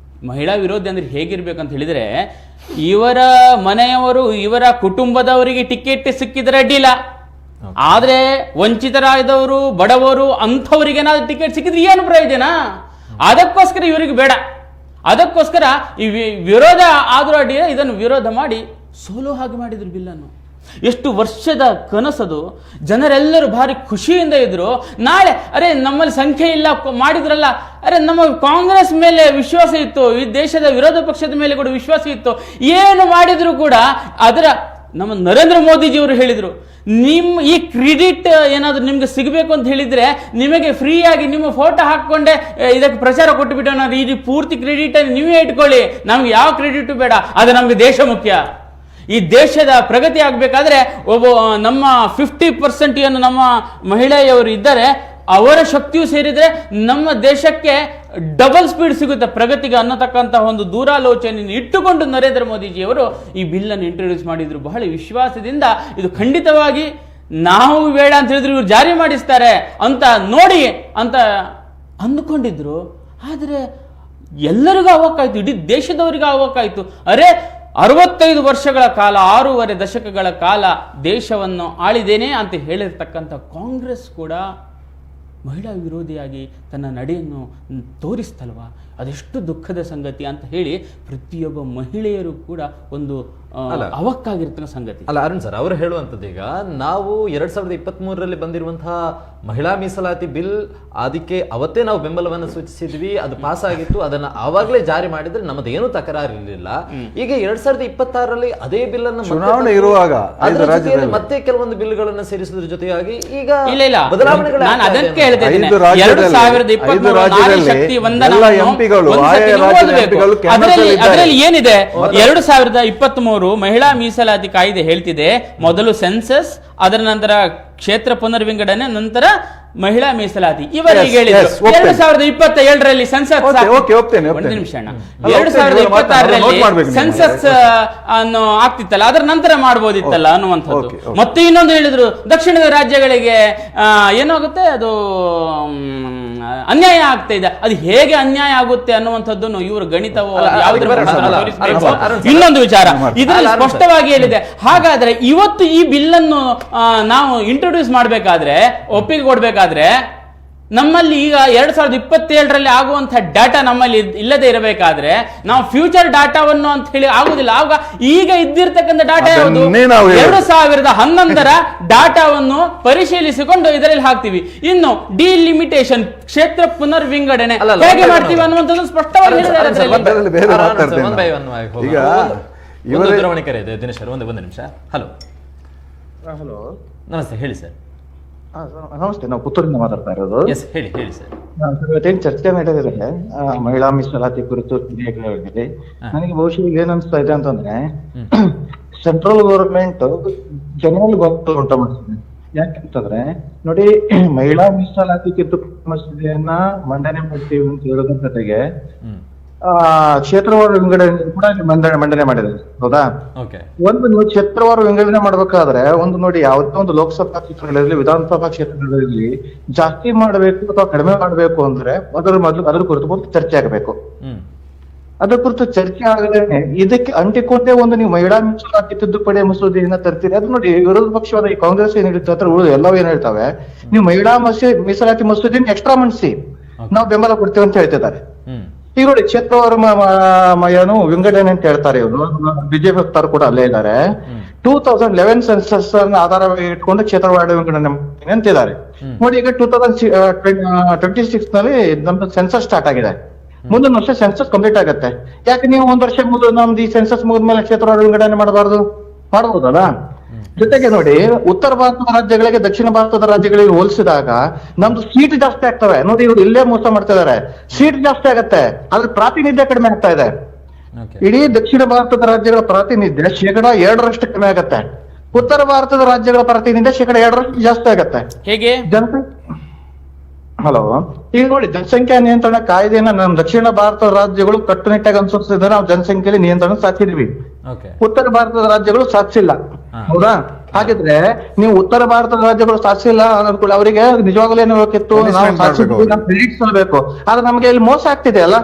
ಮಹಿಳಾ ವಿರೋಧಿ ಅಂದ್ರೆ ಹೇಗಿರ್ಬೇಕಂತ ಹೇಳಿದರೆ, ಇವರ ಮನೆಯವರು ಇವರ ಕುಟುಂಬದವರಿಗೆ ಟಿಕೆಟ್ ಸಿಕ್ಕಿದ್ರೆ ಅಡ್ಡಿಲ್ಲ, ಆದ್ರೆ ವಂಚಿತರಾದವರು ಬಡವರು ಅಂಥವರಿಗೇನಾದ್ರೂ ಟಿಕೆಟ್ ಸಿಕ್ಕಿದ್ರೆ ಏನು ಪ್ರಯೋಜನ? ಅದಕ್ಕೋಸ್ಕರ ಇವರಿಗೆ ಬೇಡ, ಅದಕ್ಕೋಸ್ಕರ ಈ ವಿರೋಧ ಆದರೂ ಅಡ್ಡಿಲ್ಲ, ಇದನ್ನು ವಿರೋಧ ಮಾಡಿ ಸೋಲೋ ಹಾಗೆ ಮಾಡಿದ್ರು ಬಿಲ್ಲನ್ನು. ಎಷ್ಟು ವರ್ಷದ ಕನಸದು. ಜನರೆಲ್ಲರೂ ಭಾರಿ ಖುಷಿಯಿಂದ ಇದ್ರು. ನಾಳೆ ಅರೆ ನಮ್ಮಲ್ಲಿ ಸಂಖ್ಯೆ ಇಲ್ಲ ಮಾಡಿದ್ರಲ್ಲ, ಅರೆ ನಮ್ಮ ಕಾಂಗ್ರೆಸ್ ಮೇಲೆ ವಿಶ್ವಾಸ ಇತ್ತು, ಈ ದೇಶದ ವಿರೋಧ ಪಕ್ಷದ ಮೇಲೆ ಕೂಡ ವಿಶ್ವಾಸ ಇತ್ತು, ಏನು ಮಾಡಿದ್ರು ಕೂಡ ಅದರ ನಮ್ಮ ನರೇಂದ್ರ ಮೋದಿಜಿಯವರು ಹೇಳಿದ್ರು, ಈ ಕ್ರೆಡಿಟ್ ಏನಾದ್ರು ನಿಮ್ಗೆ ಸಿಗಬೇಕು ಅಂತ ಹೇಳಿದ್ರೆ ನಿಮಗೆ ಫ್ರೀಯಾಗಿ ನಿಮ್ಮ ಫೋಟೋ ಹಾಕೊಂಡೆ ಇದಕ್ಕೆ ಪ್ರಚಾರ ಕೊಟ್ಟುಬಿಟ್ಟು ನಾವು ಈ ಪೂರ್ತಿ ಕ್ರೆಡಿಟ್ ನೀವೇ ಇಟ್ಕೊಳ್ಳಿ, ನಮ್ಗೆ ಯಾವ ಕ್ರೆಡಿಟ್ ಬೇಡ, ಅದು ನಮ್ಗೆ ದೇಶ ಮುಖ್ಯ. ಈ ದೇಶದ ಪ್ರಗತಿ ಆಗಬೇಕಾದ್ರೆ ನಮ್ಮ 50% ಏನು ನಮ್ಮ ಮಹಿಳೆಯವರು ಇದ್ದಾರೆ, ಅವರ ಶಕ್ತಿಯು ಸೇರಿದ್ರೆ ನಮ್ಮ ದೇಶಕ್ಕೆ ಡಬಲ್ ಸ್ಪೀಡ್ ಸಿಗುತ್ತೆ ಪ್ರಗತಿಗೆ ಅನ್ನತಕ್ಕಂಥ ಒಂದು ದೂರಾಲೋಚನೆಯನ್ನು ಇಟ್ಟುಕೊಂಡು ನರೇಂದ್ರ ಮೋದಿಜಿಯವರು ಈ ಬಿಲ್ಲನ್ನು ಇಂಟ್ರೊಡ್ಯೂಸ್ ಮಾಡಿದ್ರು. ಬಹಳ ವಿಶ್ವಾಸದಿಂದ ಇದು ಖಂಡಿತವಾಗಿ ನಾವು ಬೇಡ ಅಂತ ಹೇಳಿದ್ರು ಇವರು ಜಾರಿ ಮಾಡಿಸ್ತಾರೆ ಅಂತ ನೋಡಿ ಅಂತ ಅಂದುಕೊಂಡಿದ್ರು. ಆದರೆ ಎಲ್ಲರಿಗೂ ಅವಕ್ಕಾಯ್ತು, ಇಡೀ ದೇಶದವರಿಗೂ ಅವಕ್ಕಾಯ್ತು. ಅರೆ 65 ವರ್ಷಗಳ ಕಾಲ, 6.5 ದಶಕಗಳ ಕಾಲ ದೇಶವನ್ನು ಆಳಿದೇನೆ ಅಂತ ಹೇಳಿರ್ತಕ್ಕಂಥ ಕಾಂಗ್ರೆಸ್ ಕೂಡ ಮಹಿಳಾ ವಿರೋಧಿಯಾಗಿ ತನ್ನ ನಡೆಯನ್ನು ತೋರಿಸ್ತಲ್ವಾ, ಅದೆಷ್ಟು ದುಃಖದ ಸಂಗತಿ ಅಂತ ಹೇಳಿ ಪ್ರತಿಯೊಬ್ಬ ಮಹಿಳೆಯರು ಕೂಡ ಒಂದು ಅವಕ್ಕಾಗಿರ್ತಕ್ಕಂಥ ಸಂಗತಿ ಅಲ್ಲ. ಅರುಣ್ ಸರ್ ಅವರು ಹೇಳುವಂಥದ್ದು, ಈಗ ನಾವು 2023ರಲ್ಲಿ ಬಂದಿರುವಂತಹ ಮಹಿಳಾ ಮೀಸಲಾತಿ ಬಿಲ್, ಅದಕ್ಕೆ ಅವತ್ತೇ ನಾವು ಬೆಂಬಲವನ್ನು ಸೂಚಿಸಿದ್ವಿ, ಅದು ಪಾಸ್ ಆಗಿತ್ತು, ಅದನ್ನ ಆವಾಗಲೇ ಜಾರಿ ಮಾಡಿದ್ರೆ ನಮ್ಮದೇನು ತಕರಾರು ಇರಲಿಲ್ಲ. ಈಗ 2026ರಲ್ಲಿ ಅದೇ ಬಿಲ್ ಅನ್ನು ಚುನಾವಣೆ ಇರುವಾಗ ಮತ್ತೆ ಕೆಲವೊಂದು ಬಿಲ್ಗಳನ್ನು ಸೇರಿಸೋದ್ರ ಜೊತೆಯಾಗಿ ಈಗ ಇಲ್ಲ ಬದಲಾವಣೆಗಳು ನಾನು ಅದಕ್ಕೆ ಹೇಳ್ತಾ ಇದ್ದೀನಿ, 2023 ಅದರಲ್ಲಿ ಏನಿದೆ, 2023 ಮಹಿಳಾ ಮೀಸಲಾತಿ ಕಾಯ್ದೆ ಹೇಳ್ತಿದೆ, ಮೊದಲು ಸೆನ್ಸಸ್, ಅದರ ನಂತರ ಕ್ಷೇತ್ರ ಪುನರ್ವಿಂಗಡಣೆ, ನಂತರ ಮಹಿಳಾ ಮೀಸಲಾತಿ. ಇವರಿಗೆ ಹೇಳಿದ್ರು 2027ರಲ್ಲಿ ಸೆನ್ಸಸ್, ಒಂದು ನಿಮಿಷ ಅಣ್ಣ, 2026ರಲ್ಲಿ ಸೆನ್ಸಸ್ ಅನ್ನು ಆಗ್ತಿತ್ತಲ್ಲ, ಅದರ ನಂತರ ಮಾಡಬಹುದಿತ್ತಲ್ಲ ಅನ್ನುವಂಥದ್ದು. ಮತ್ತೆ ಇನ್ನೊಂದು ಹೇಳಿದ್ರು, ದಕ್ಷಿಣದ ರಾಜ್ಯಗಳಿಗೆ ಏನಾಗುತ್ತೆ, ಅದು ಅನ್ಯಾಯ ಆಗ್ತಾ ಇದೆ, ಅದು ಹೇಗೆ ಅನ್ಯಾಯ ಆಗುತ್ತೆ ಅನ್ನುವಂಥದ್ದನ್ನು ಇವರು ಗಣಿತವೋ ಇನ್ನೊಂದು ವಿಚಾರ ಇದರಲ್ಲಿ ಸ್ಪಷ್ಟವಾಗಿ ಹೇಳಿದೆ. ಹಾಗಾದ್ರೆ ಇವತ್ತು ಈ ಬಿಲ್ ಅನ್ನು ನಾವು ಇಂಟ್ರೊಡ್ಯೂಸ್ ಮಾಡಬೇಕಾದ್ರೆ, ಒಪ್ಪಿಗೆ ಕೊಡಬೇಕಾದ್ರೆ, ನಮ್ಮಲ್ಲಿ ಈಗ 2027ರಲ್ಲಿ ಆಗುವಂತಹ ಡಾಟಾ ನಮ್ಮಲ್ಲಿ ಇಲ್ಲದೆ ಇರಬೇಕಾದ್ರೆ ನಾವು ಫ್ಯೂಚರ್ ಡಾಟಾವನ್ನು ಅಂತ ಹೇಳಿ ಆಗುದಿಲ್ಲ. ಆಗ ಈಗ ಇದ್ದಿರ್ತಕ್ಕಂಥ ಡಾಟಾ ಯಾವುದು, 2011ರ ಡಾಟಾವನ್ನು ಪರಿಶೀಲಿಸಿಕೊಂಡು ಇದರಲ್ಲಿ ಹಾಕ್ತಿವಿ. ಇನ್ನು ಡಿಲಿಮಿಟೇಷನ್, ಕ್ಷೇತ್ರ ಪುನರ್ವಿಂಗಡಣೆ ಹೇಗೆ ಮಾಡ್ತೀವಿ ಅನ್ನುವಂಥದ್ದು ಸ್ಪಷ್ಟವಾಗಿ ಹೇಳಿದ್ದಾರೆ. ದಿನೇಶ್ ಸರ್, ಒಂದು ನಿಮಿಷ. ಹಲೋ ನಮಸ್ತೆ, ಹೇಳಿ ಸರ್. ನಮಸ್ತೆ, ನಾವು ಪುತ್ತೂರಿಂದ ಮಾತಾಡ್ತಾ ಇರೋದು. ಹೇಳಿ ಸರ್. ಇವತ್ತೇನು ಚರ್ಚೆ ನಡೆದಿದೆ ಮಹಿಳಾ ಮೀಸಲಾತಿ ಕುರಿತು, ನನಗೆ ಬಹುಶಃ ಏನ್ ಅನ್ಸ್ತಾ ಇದೆ ಅಂತಂದ್ರೆ, ಸೆಂಟ್ರಲ್ ಗವರ್ಮೆಂಟ್ ಜನರಲ್ ಗೊಂದಲ ಉಂಟು ಮಾಡ್ತಿದೆ. ಯಾಕೆಂತಂದ್ರೆ ನೋಡಿ, ಮಹಿಳಾ ಮೀಸಲಾತಿ ಕಿತ್ತು ಮಸೂದೆಯನ್ನ ಮಂಡನೆ ಮಾಡ್ತೀವಿ ಅಂತ ಹೇಳೋದ್ರ ಜೊತೆಗೆ ಕ್ಷೇತ್ರವಾರು ವಿಂಗಡಣೆ ಕೂಡ ಮಂಡನೆ ಮಾಡಿದೆ, ಹೌದಾ? ಒಂದು ಕ್ಷೇತ್ರವಾರು ವಿಂಗಡಣೆ ಮಾಡ್ಬೇಕಾದ್ರೆ ಒಂದು ನೋಡಿ, ಯಾವುದೇ ಒಂದು ಲೋಕಸಭಾ ಕ್ಷೇತ್ರಗಳಿರಲಿ, ವಿಧಾನಸಭಾ ಕ್ಷೇತ್ರಗಳಿರಲಿ, ಜಾಸ್ತಿ ಮಾಡಬೇಕು ಅಥವಾ ಕಡಿಮೆ ಮಾಡಬೇಕು ಅಂದ್ರೆ ಅದ್ರ ಕುರಿತು ಚರ್ಚೆ ಆಗಬೇಕು. ಅದ್ರ ಕುರಿತು ಚರ್ಚೆ ಆಗಲೇ ಇದಕ್ಕೆ ಅಂಟಿಕೊಂಡೇ ಒಂದು ನೀವು ಮಹಿಳಾ ಮೀಸಲಾತಿ ತಿದ್ದುಪಡಿ ಮಸೂದೆಯನ್ನ ತರ್ತೀರಿ. ಅದು ನೋಡಿ, ವಿರೋಧ ಪಕ್ಷವಾದ ಈ ಕಾಂಗ್ರೆಸ್ ಏನ್ ಹೇಳ್ತಾರೆ ಹತ್ರ ಉಳಿದು ಎಲ್ಲವೂ ಏನ್ ಹೇಳ್ತಾವೆ, ನೀವು ಮಹಿಳಾ ಮೀಸಲಾತಿ ಮಸೂದೆನ ಎಕ್ಸ್ಟ್ರಾ ಮಾಡಿಸಿ ನಾವು ಬೆಂಬಲ ಕೊಡ್ತೀವಿ ಅಂತ ಹೇಳ್ತಿದ್ದಾರೆ. ಈಗ ನೋಡಿ, ಕ್ಷೇತ್ರವಾರು ಏನು ವಿಂಗಡಣೆ ಅಂತ ಹೇಳ್ತಾರೆ ಇವರು, ಬಿಜೆಪಿ ವಕ್ತಾರು ಕೂಡ ಅಲ್ಲೇ ಇದ್ದಾರೆ. 2011 ಸೆನ್ಸಸ್ ಅನ್ನ ಆಧಾರವಾಗಿ ಇಟ್ಕೊಂಡು ಕ್ಷೇತ್ರವಾರು ವಿಂಗಡಣೆ ಅಂತಿದ್ದಾರೆ. ನೋಡಿ, ಈಗ 2026 ನಲ್ಲಿ ನಮ್ದು ಸೆನ್ಸಸ್ ಸ್ಟಾರ್ಟ್ ಆಗಿದೆ. ಮುಂದಿನ ವರ್ಷ ಸೆನ್ಸಸ್ ಕಂಪ್ಲೀಟ್ ಆಗುತ್ತೆ. ಯಾಕೆ ನೀವು ಒಂದ್ ವರ್ಷ ನಮ್ದು ಈ ಸೆನ್ಸಸ್ ಮುಗಿದ್ಮೇಲೆ ಕ್ಷೇತ್ರವಾರು ವಿಂಗಡಣೆ ಮಾಡಬಾರ್ದು? ಮಾಡಬಹುದಲ್ಲ. ಜೊತೆಗೆ ನೋಡಿ, ಉತ್ತರ ಭಾರತದ ರಾಜ್ಯಗಳಿಗೆ ದಕ್ಷಿಣ ಭಾರತದ ರಾಜ್ಯಗಳಿಗೆ ಹೋಲಿಸಿದಾಗ ನಮ್ದು ಸೀಟ್ ಜಾಸ್ತಿ ಆಗ್ತವೆ. ನೋಡಿ, ಇವ್ರು ಇಲ್ಲೇ ಮೋಸ ಮಾಡ್ತಾ ಇದಾರೆ. ಸೀಟ್ ಜಾಸ್ತಿ ಆಗತ್ತೆ, ಆದ್ರೆ ಪ್ರಾತಿನಿಧ್ಯ ಕಡಿಮೆ ಆಗ್ತಾ ಇದೆ. ಇಡೀ ದಕ್ಷಿಣ ಭಾರತದ ರಾಜ್ಯಗಳ ಪ್ರಾತಿನಿಧ್ಯ 2% ಕಡಿಮೆ ಆಗತ್ತೆ. ಉತ್ತರ ಭಾರತದ ರಾಜ್ಯಗಳ ಪ್ರಾತಿನಿಧ್ಯ 2% ಜಾಸ್ತಿ ಆಗತ್ತೆ. ಹೇಗೆ? ಹಲೋ, ಈಗ ನೋಡಿ, ಜನಸಂಖ್ಯಾ ನಿಯಂತ್ರಣ ಕಾಯ್ದೆಯನ್ನ ನಮ್ಮ ದಕ್ಷಿಣ ಭಾರತದ ರಾಜ್ಯಗಳು ಕಟ್ಟುನಿಟ್ಟಾಗಿ ಅನುಸರಿಸಿದ್ರೆ ನಾವು ಜನಸಂಖ್ಯೆಯಲ್ಲಿ ನಿಯಂತ್ರಣ ಸಾಧಿಸಿದ್ವಿ. ಉತ್ತರ ಭಾರತದ ರಾಜ್ಯಗಳು ಸಾಧಿಸಿಲ್ಲ. ಹೌದಾ? ಹಾಗಿದ್ರೆ ನೀವು ಉತ್ತರ ಭಾರತದ ರಾಜ್ಯಗಳು ಸಾಧಿಸಿಲ್ಲ ಅನ್ನೋದು ಅವರಿಗೆ ನಿಜವಾಗ್ಲೂ ಏನು ಬೇಕಿತ್ತು, ನಾವು ಸಾಧಿಸಿದ್ವಿ, ನಾವು ಕ್ರೆಡಿಟ್ ಸಲ್ಲಬೇಕು. ಆದ್ರೆ ನಮ್ಗೆ ಇಲ್ಲಿ ಮೋಸ ಆಗ್ತಿದೆ ಅಲ್ಲ.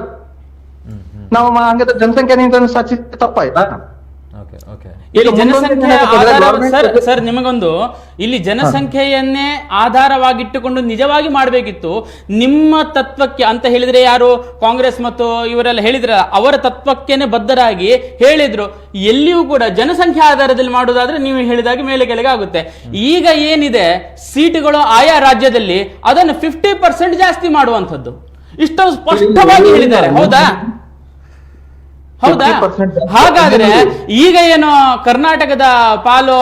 ನಾವು ಹಂಗಾದ್ರೆ ಜನಸಂಖ್ಯಾ ನಿಯಂತ್ರಣ ಸಾಧಿಸಿದ ತಪ್ಪಾಯ್ತಾ? ಇಲ್ಲಿ ಜನಸಂಖ್ಯೆ ಸರ್ ನಿಮಗೊಂದು ಇಲ್ಲಿ ಜನಸಂಖ್ಯೆಯನ್ನೇ ಆಧಾರವಾಗಿಟ್ಟುಕೊಂಡು ನಿಜವಾಗಿ ಮಾಡಬೇಕಿತ್ತು. ನಿಮ್ಮ ತತ್ವಕ್ಕೆ ಅಂತ ಹೇಳಿದ್ರೆ ಯಾರು ಕಾಂಗ್ರೆಸ್ ಮತ್ತು ಇವರೆಲ್ಲ ಹೇಳಿದ್ರ ಅವರ ತತ್ವಕ್ಕೇನೆ ಬದ್ಧರಾಗಿ ಹೇಳಿದ್ರು. ಎಲ್ಲಿಯೂ ಕೂಡ ಜನಸಂಖ್ಯೆ ಆಧಾರದಲ್ಲಿ ಮಾಡುವುದಾದ್ರೆ ನೀವು ಹೇಳಿದಾಗೆ ಮೇಲೆ ಕೆಳಗೆ ಆಗುತ್ತೆ. ಈಗ ಏನಿದೆ ಸೀಟುಗಳು ಆಯಾ ರಾಜ್ಯದಲ್ಲಿ ಅದನ್ನು 50% ಜಾಸ್ತಿ ಮಾಡುವಂಥದ್ದು ಇಷ್ಟೊಂದು ಸ್ಪಷ್ಟವಾಗಿ ಹೇಳಿದ್ದಾರೆ. ಹೌದಾ? ಹಾಗಾದ್ರೆ ಈಗ ಏನು ಕರ್ನಾಟಕದ ಪಾಲು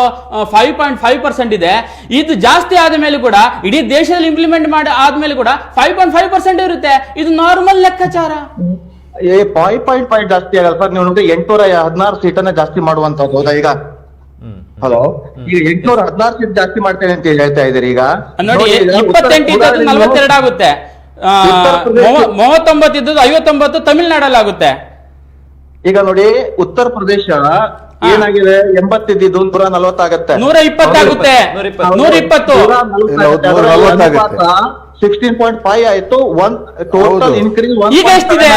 5.5% ಇದೆ. ಇದು ಜಾಸ್ತಿ ಆದ ಮೇಲೆ ಕೂಡ ಇಡೀ ದೇಶದಲ್ಲಿ ಇಂಪ್ಲಿಮೆಂಟ್ ಮಾಡಿ ಆದ್ಮೇಲೆ ಕೂಡ 5.5% ಇರುತ್ತೆ. ಇದು ನಾರ್ಮಲ್ ಲೆಕ್ಕಾಚಾರ. 5.5 ಜಾಸ್ತಿ ಆಗಲ್ಲ ಸರ್. ನೀವು ನೋಡಿ, 816 ಸೀಟನ್ನ ಜಾಸ್ತಿ ಮಾಡುವಂತದ್ದು. ಹೌದಾ? ಈಗ ಹಲೋ, ಈಗ 816 ಸೀಟ್ ಜಾಸ್ತಿ ಮಾಡ್ತೇನೆ ಅಂತ ಹೇಳ್ತಾ ಇದ್ದೀರಿ. ಈಗ ನೋಡಿ, 28 ಇದ್ದದ್ದು 42 ಆಗುತ್ತೆ, 39 ಇದ್ದದ್ದು 59 ತಮಿಳ್ನಾಡಲ್ಲಿ ಆಗುತ್ತೆ. ಈಗ ನೋಡಿ, ಉತ್ತರ ಪ್ರದೇಶ ಏನಾಗಿದೆ, 80 ಇದ್ದಿದ್ದು 140 ಆಗತ್ತೆ, 120 ಆಗುತ್ತೆ, 120 16.5 ಆಯ್ತು. Total increase. ಈಗ ಎಷ್ಟಿದೆ?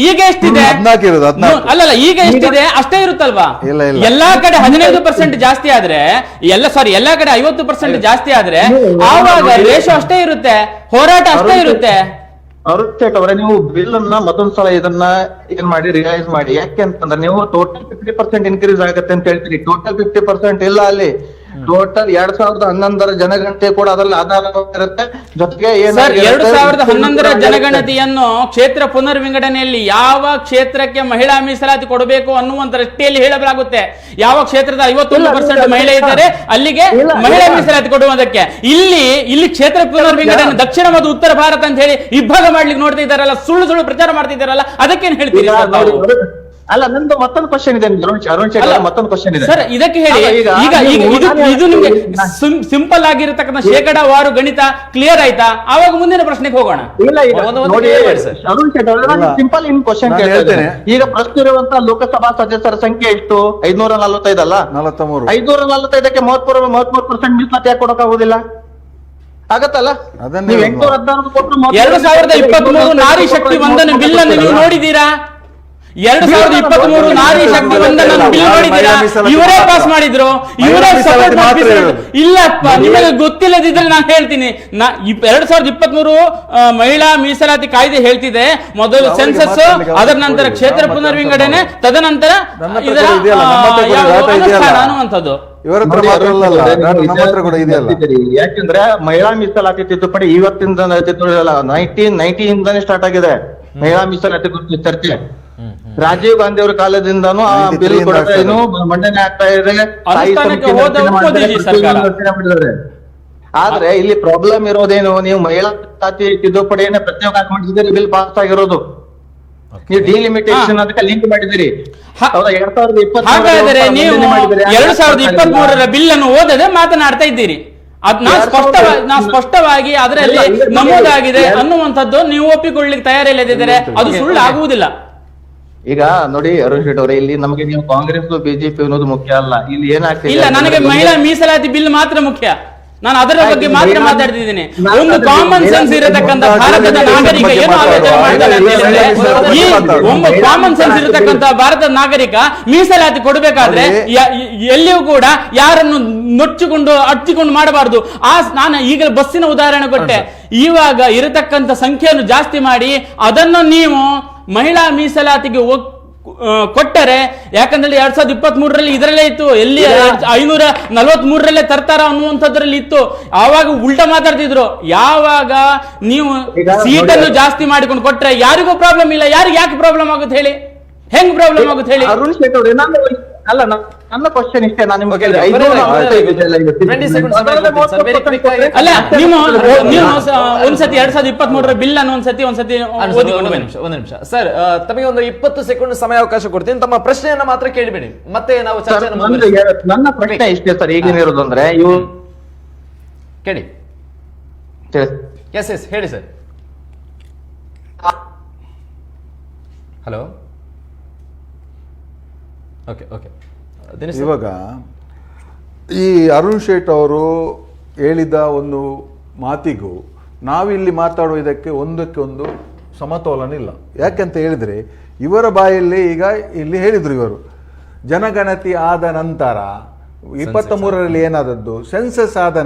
ಈಗ ಎಷ್ಟಿದೆ? ಅಲ್ಲಲ್ಲ, ಈಗ ಎಷ್ಟಿದೆ ಅಷ್ಟೇ ಇರುತ್ತಲ್ವಾ? ಎಲ್ಲಾ ಕಡೆ 15% ಜಾಸ್ತಿ ಆದ್ರೆ ಎಲ್ಲಾ ಕಡೆ 50% ಜಾಸ್ತಿ ಆದ್ರೆ ಆವಾಗ ರೇಷೋ ಅಷ್ಟೇ ಇರುತ್ತೆ, ಹೋರಾಟ ಅಷ್ಟೇ ಇರುತ್ತೆ. ಅರುಣ್ ಅವರೇ, ನೀವು ಬಿಲ್ ಅನ್ನ ಮತ್ತೊಂದ್ಸಲ ಇದನ್ನ ಏನ್ ಮಾಡಿ ರಿವೈಸ್ ಮಾಡಿ. ಯಾಕೆ ಅಂತಂದ್ರೆ ನೀವು ಟೋಟಲ್ 50% ಇನ್ಕ್ರೀಸ್ ಆಗತ್ತೆ ಅಂತ ಹೇಳ್ತೀರಿ. ಟೋಟಲ್ 50% ಇಲ್ಲ, ಅಲ್ಲಿ ಟೋಟಲ್ 2011 ಜನಗಣತಿ ಕೂಡ ಅದರಲ್ಲಿ ಆಧಾರವಾಗಿರುತ್ತೆ. ಜೊತೆಗೆ 2011 ಜನಗಣತಿಯನ್ನು ಕ್ಷೇತ್ರ ಪುನರ್ ವಿಂಗಡಣೆಯಲ್ಲಿ ಯಾವ ಕ್ಷೇತ್ರಕ್ಕೆ ಮಹಿಳಾ ಮೀಸಲಾತಿ ಕೊಡಬೇಕು ಅನ್ನುವಂತ ದೃಷ್ಟಿಯಲ್ಲಿ ಹೇಳಲಾಗುತ್ತೆ. ಯಾವ ಕ್ಷೇತ್ರದ 51% ಮಹಿಳೆ ಇದ್ದಾರೆ ಅಲ್ಲಿಗೆ ಮಹಿಳಾ ಮೀಸಲಾತಿ ಕೊಡುವುದಕ್ಕೆ. ಇಲ್ಲಿ ಕ್ಷೇತ್ರ ಪುನರ್ ವಿಂಗಡಣೆ ದಕ್ಷಿಣ ಮತ್ತು ಉತ್ತರ ಭಾರತ ಅಂತ ಹೇಳಿ ಇಬ್ಬಾಗ ಮಾಡ್ಲಿಕ್ಕೆ ನೋಡ್ತಾ ಇದ್ದಾರಲ್ಲ, ಸುಳ್ಳು ಪ್ರಚಾರ ಮಾಡ್ತಿದ್ದಾರಲ್ಲ, ಅದಕ್ಕೇನು ಹೇಳ್ತೀರಿ? ಅಲ್ಲ, ನಂದು ಮತ್ತೊಂದು ಕ್ವಶನ್ ಇದೆ. ಅರುಣ್ ಮತ್ತೊಂದು ಕ್ವಶನ್ ಇದೆ ಸರ್, ಇದಕ್ಕೆ ಹೇಳಿ. ಈಗ ಇದು ನಿಮ್ಗೆ ಸಿಂಪಲ್ ಆಗಿರತಕ್ಕಂಥ ಶೇಕಡಾವಾರು ಗಣಿತ ಕ್ಲಿಯರ್ ಆಯ್ತಾ? ಆವಾಗ ಮುಂದಿನ ಪ್ರಶ್ನೆಗೆ ಹೋಗೋಣ. ನೋಡಿ ಅರುಣ್ ಸಿಂಪಲ್ ಇನ್ ಕ್ವಶನ್ ಕೇಳ್ತೇನೆ. ಈಗ ಪ್ರಶ್ನೆ ಇರುವಂತಹ ಲೋಕಸಭಾ ಸದಸ್ಯರ ಸಂಖ್ಯೆ ಎಷ್ಟು? 545 ಅಲ್ಲ, 545ಕ್ಕೆ 33% ಮೀಸಲಾತಿ ಯಾಕೆ ಕೊಡೋಕ್ಕಾಗುದಿಲ್ಲ? ಆಗತ್ತಲ್ಲ? ನೀವು 814 ಕೊಟ್ಟರು 2023 ನಾರಿ ಶಕ್ತಿ ವಂದನೆ ಬಿಲ್ ಅನ್ನು ನೀವು ನೋಡಿದ್ದೀರಾ? 2023 ನಾರಿ ಶಕ್ತಿ ವಂದನ ಬಿಲ್ ನೋಡಿದ್ದೀರಾ? ಇವರೇ ಪಾಸ್ ಮಾಡಿದ್ರು, ಇವರೇ ಸಪೋರ್ಟ್ ಮಾಡಿದ್ರು. ಇಲ್ಲಪ್ಪ, ನಿಮಗೆ ಗೊತ್ತಿಲ್ಲದಿದ್ರೆ ನಾನು ಹೇಳ್ತೀನಿ. 2023 ಮಹಿಳಾ ಮೀಸಲಾತಿ ಕಾಯ್ದೆ ಹೇಳ್ತಿದೆ, ಮೊದಲು ಸೆನ್ಸಸ್, ಅದರ ನಂತರ ಕ್ಷೇತ್ರ ಪುನರ್ ವಿಂಗಡಣೆ, ತದನಂತರ ಇದರ ಅನುಷ್ಠಾನ ಅನ್ನುವಂಥದ್ದು. ಯಾಕೆಂದ್ರೆ ಮಹಿಳಾ ಮೀಸಲಾತಿ ತಿದ್ದುಪಡಿ ಇವತ್ತಿಂದ 1990 ಇಂದಾನೆ ಸ್ಟಾರ್ಟ್ ಆಗಿದೆ. ಮಹಿಳಾ ಮೀಸಲಾತಿ ಕುರಿತು ಚರ್ಚೆ ರಾಜೀವ್ ಗಾಂಧಿ ಅವರ ಕಾಲದಿಂದಾನು ಆ ಬಿಲ್ ಏನು ಮಂಡನೆ ಆಗ್ತಾ ಇದೆ. ಆದ್ರೆ ಇಲ್ಲಿ ಪ್ರಾಬ್ಲಮ್ ಇರೋದೇನು, ನೀವು ಮಹಿಳಾ ಮೀಸಲಾತಿ ತಿದ್ದುಪಡಿಯನ್ನ ಪ್ರತ್ಯೇಕ ಹಾಕೊಂಡಿದ್ದೀರಿ, ಬಿಲ್ ಪಾಸ್ ಆಗಿರೋದು. ನೀವು ಡಿಲಿಮಿಟೇಷನ್ ಅದಕ್ಕೆ ಲಿಂಕ್ ಮಾಡಿದಿರಿ. ಹಾಗಾದರೆ ನೀವು 2023 ಬಿಲ್ ಅನ್ನು ಓದದೆ ಮಾತನಾಡ್ತಾ ಇದ್ದೀರಿ. ನಾ ಸ್ಪಷ್ಟವಾಗಿ ಅದರಲ್ಲಿ ನಮೂದಾಗಿದೆ ಅನ್ನುವಂಥದ್ದು ನೀವು ಒಪ್ಪಿಕೊಳ್ಳಿಕ್ಕೆ ತಯಾರಿಲ್ಲದಿದ್ದರೆ ಅದು ಸುಳ್ಳು ಆಗುವುದಿಲ್ಲ. ಈಗ ನೋಡಿ ಅರುಣ್ ಶೆಟ್ಟಿ ಅವರೇ, ಇಲ್ಲಿ ನಮಗೆ ನೀವು ಕಾಂಗ್ರೆಸ್ ಬಿಜೆಪಿ ಅನ್ನೋದು ಮುಖ್ಯ ಅಲ್ಲ. ಇಲ್ಲಿ ಏನಾಗ್ತಿದೆ, ಇಲ್ಲ, ನನಗೆ ಮಹಿಳಾ ಮೀಸಲಾತಿ ಬಿಲ್ ಮಾತ್ರ ಮುಖ್ಯ. ನಾನು ಅದರ ಬಗ್ಗೆ ಮಾತ್ರ ಮಾತಾಡ್ತಿದ್ದೀನಿ. ಒಂದು ಕಾಮನ್ ಸೆನ್ಸ್ ಇರತಕ್ಕಂತ ಭಾರತದ ನಾಗರಿಕ ಏನು ಆಲೋಚನೆ ಮಾಡ್ತಾನೆ ಅಂತ ಹೇಳಿದ್ರೆ, ಈ ಒಂದು ಕಾಮನ್ ಸೆನ್ಸ್ ಇರತಕ್ಕಂತ ಭಾರತದ ನಾಗರಿಕ ಮೀಸಲಾತಿ ಕೊಡಬೇಕಾದ್ರೆ ಎಲ್ಲಿಯೂ ಕೂಡ ಯಾರನ್ನು ನೊಚ್ಚಿಕೊಂಡು ಅಚ್ಚಿಕೊಂಡು ಮಾಡಬಾರದು. ನಾನು ಈಗ ಬಸ್ಸಿನ ಉದಾಹರಣೆ ಕೊಟ್ಟೆ. ಇವಾಗ ಇರತಕ್ಕಂತ ಸಂಖ್ಯೆಯನ್ನು ಜಾಸ್ತಿ ಮಾಡಿ ಅದನ್ನು ನೀವು ಮಹಿಳಾ ಮೀಸಲಾತಿಗೆ ಕೊಟ್ಟರೆ, ಯಾಕಂದ್ರೆ 2023ರಲ್ಲಿ ಇದರಲ್ಲೇ ಇತ್ತು, ಎಲ್ಲಿ 543ರಲ್ಲೇ ತರ್ತಾರ ಅನ್ನುವಂಥದ್ರಲ್ಲಿ ಇತ್ತು. ಆವಾಗ ಉಲ್ಟಾ ಮಾತಾಡ್ತಿದ್ರು. ಯಾವಾಗ ನೀವು ಸೀಟನ್ನು ಜಾಸ್ತಿ ಮಾಡಿಕೊಂಡು ಕೊಟ್ರೆ ಯಾರಿಗೂ ಪ್ರಾಬ್ಲಮ್ ಇಲ್ಲ, ಯಾರಿಗೆ ಯಾಕೆ ಪ್ರಾಬ್ಲಮ್ ಆಗುತ್ತೆ ಹೇಳಿ? ಹೆಂಗ್ ಪ್ರಾಬ್ಲಮ್ ಆಗುತ್ತೆ ಹೇಳಿ? ಅರುಣ್ ಶೇಟ್ ಅವರೇ, ಅಲ್ಲ ನನ್ನ ಕ್ವಶನ್ ಇಷ್ಟೇ. ನಾನು ನಿಮಗೆ ಅಲ್ಲ, ನೀವು ಒಂದ್ಸತಿ 2023ರ ಬಿಲ್ ಅನ್ನು ಒಂದ್ಸತಿ ಒಂದು ನಿಮಿಷ ಸರ್, ತಮಗೆ ಒಂದು 20 ಸೆಕೆಂಡ್ ಸಮಯಾವಕಾಶ ಕೊಡ್ತೀನಿ. ತಮ್ಮ ಪ್ರಶ್ನೆಯನ್ನ ಮಾತ್ರ ಕೇಳಿಬಿಡಿ, ಮತ್ತೆ ನಾವು ನನ್ನ ಪ್ರಶ್ನೆ ಇಷ್ಟೇ ಸರ್. ಈಗೇನಿರೋದು ಅಂದ್ರೆ ಇವು ಕೇಳಿ. ಎಸ್ ಹೇಳಿ ಸರ್. Hello, okay. ಇವಾಗ ಈ ಅರುಣ್ ಶೇಟ್ ಅವರು ಹೇಳಿದ ಒಂದು ಮಾತಿಗೂ ನಾವಿಲ್ಲಿ ಮಾತಾಡುವ ಇದಕ್ಕೆ ಒಂದಕ್ಕೊಂದು ಸಮತೋಲನ ಇಲ್ಲ. ಯಾಕೆಂತ ಹೇಳಿದ್ರೆ, ಇವರ ಬಾಯಲ್ಲಿ ಈಗ ಇಲ್ಲಿ ಹೇಳಿದ್ರು, ಇವರು ಜನಗಣತಿ ಆದ ನಂತರ 23ರಲ್ಲಿ ಏನಾದದ್ದು, ಸೆನ್ಸಸ್ ಆದ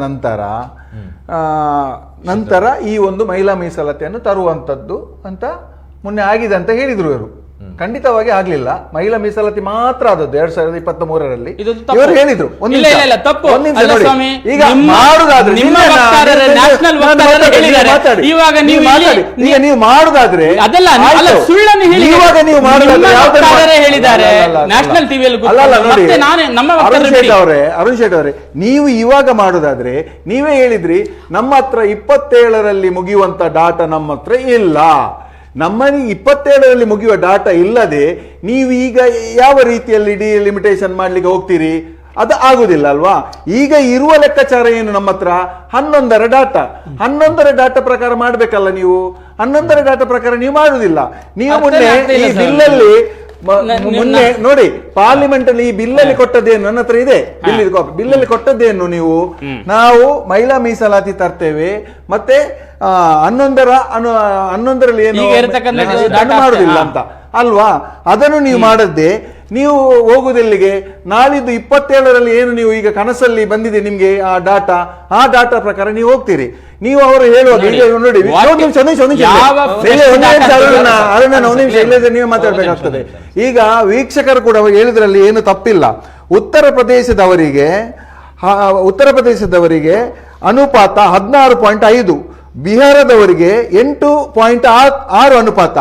ನಂತರ ಈ ಒಂದು ಮಹಿಳಾ ಮೀಸಲಾತಿಯನ್ನು ತರುವಂಥದ್ದು ಅಂತ ಮೊನ್ನೆ ಆಗಿದೆ ಅಂತ ಹೇಳಿದ್ರು ಇವರು. ಖಂಡಿತವಾಗಿ ಆಗ್ಲಿಲ್ಲ. ಮಹಿಳಾ ಮೀಸಲಾತಿ ಮಾತ್ರ ಆದದ್ದು 2023ರಲ್ಲಿ ಇವರು ಹೇಳಿದ್ರು. ಈಗ ಮಾಡುದಾದ್ರೆ ನೀವು ಮಾಡುದಾದ್ರೆ ಅರುಣ್ ಶೇಟ್ ಅವರೇ, ನೀವು ಇವಾಗ ಮಾಡುದಾದ್ರೆ ನೀವೇ ಹೇಳಿದ್ರಿ, ನಮ್ಮ ಹತ್ರ 27ರಲ್ಲಿ ಮುಗಿಯುವಂತ ಡಾಟಾ ನಮ್ಮ ಹತ್ರ ಇಲ್ಲ. ನಮ್ಮನೆ 27ರಲ್ಲಿ ಮುಗಿಯುವ ಡಾಟಾ ಇಲ್ಲದೆ ನೀವು ಈಗ ಯಾವ ರೀತಿಯಲ್ಲಿ ಡಿಲಿಮಿಟೇಷನ್ ಮಾಡ್ಲಿಕ್ಕೆ ಹೋಗ್ತೀರಿ? ಅದು ಆಗುದಿಲ್ಲ ಅಲ್ವಾ? ಈಗ ಇರುವ ಲೆಕ್ಕಾಚಾರ ಏನು? ನಮ್ಮ ಹತ್ರ 11ರ ಡಾಟಾ ಪ್ರಕಾರ ಮಾಡ್ಬೇಕಲ್ಲ ನೀವು. 11ರ ಡಾಟಾ ಪ್ರಕಾರ ನೀವು ಮಾಡುದಿಲ್ಲ. ನೀವು ಈ ಬಿಲ್ಲಲ್ಲಿ ಮೊನ್ನೆ ನೋಡಿ, ಪಾರ್ಲಿಮೆಂಟ್ ಅಲ್ಲಿ ಈ ಬಿಲ್ಲಲ್ಲಿ ಕೊಟ್ಟದ್ದೇನು ನನ್ನ ಹತ್ರ ಇದೆ. ಬಿಲ್ಲಲ್ಲಿ ಕೊಟ್ಟದ್ದೇನು ನೀವು, ನಾವು ಮಹಿಳಾ ಮೀಸಲಾತಿ ತರ್ತೇವೆ, ಮತ್ತೆ 11ರಲ್ಲಿ ಏನು ಮಾಡುದಿಲ್ಲ ಅಂತ ಅಲ್ವಾ? ಅದನ್ನು ನೀವು ಮಾಡದ್ದೆ. ನೀವು ಹೋಗುದೆಲ್ಲಿಗೆ? ನಾಳಿದ್ದು 27ರಲ್ಲಿ ಏನು ನೀವು ಈಗ ಕನಸಲ್ಲಿ ಬಂದಿದೆ ನಿಮ್ಗೆ ಆ ಡಾಟಾ ಪ್ರಕಾರ ನೀವು ಹೋಗ್ತೀರಿ. ನೀವು ಅವರು ಹೇಳುವಾಗ ನೋಡಿ, ನೀವು ಮಾತಾಡ್ಬೇಕಾಗ್ತದೆ. ಈಗ ವೀಕ್ಷಕರು ಕೂಡ ಹೇಳಿದ್ರಲ್ಲಿ ಏನು ತಪ್ಪಿಲ್ಲ. ಉತ್ತರ ಪ್ರದೇಶದವರಿಗೆ ಅನುಪಾತ 16.5, ಬಿಹಾರದವರಿಗೆ 8.6 ಅನುಪಾತ,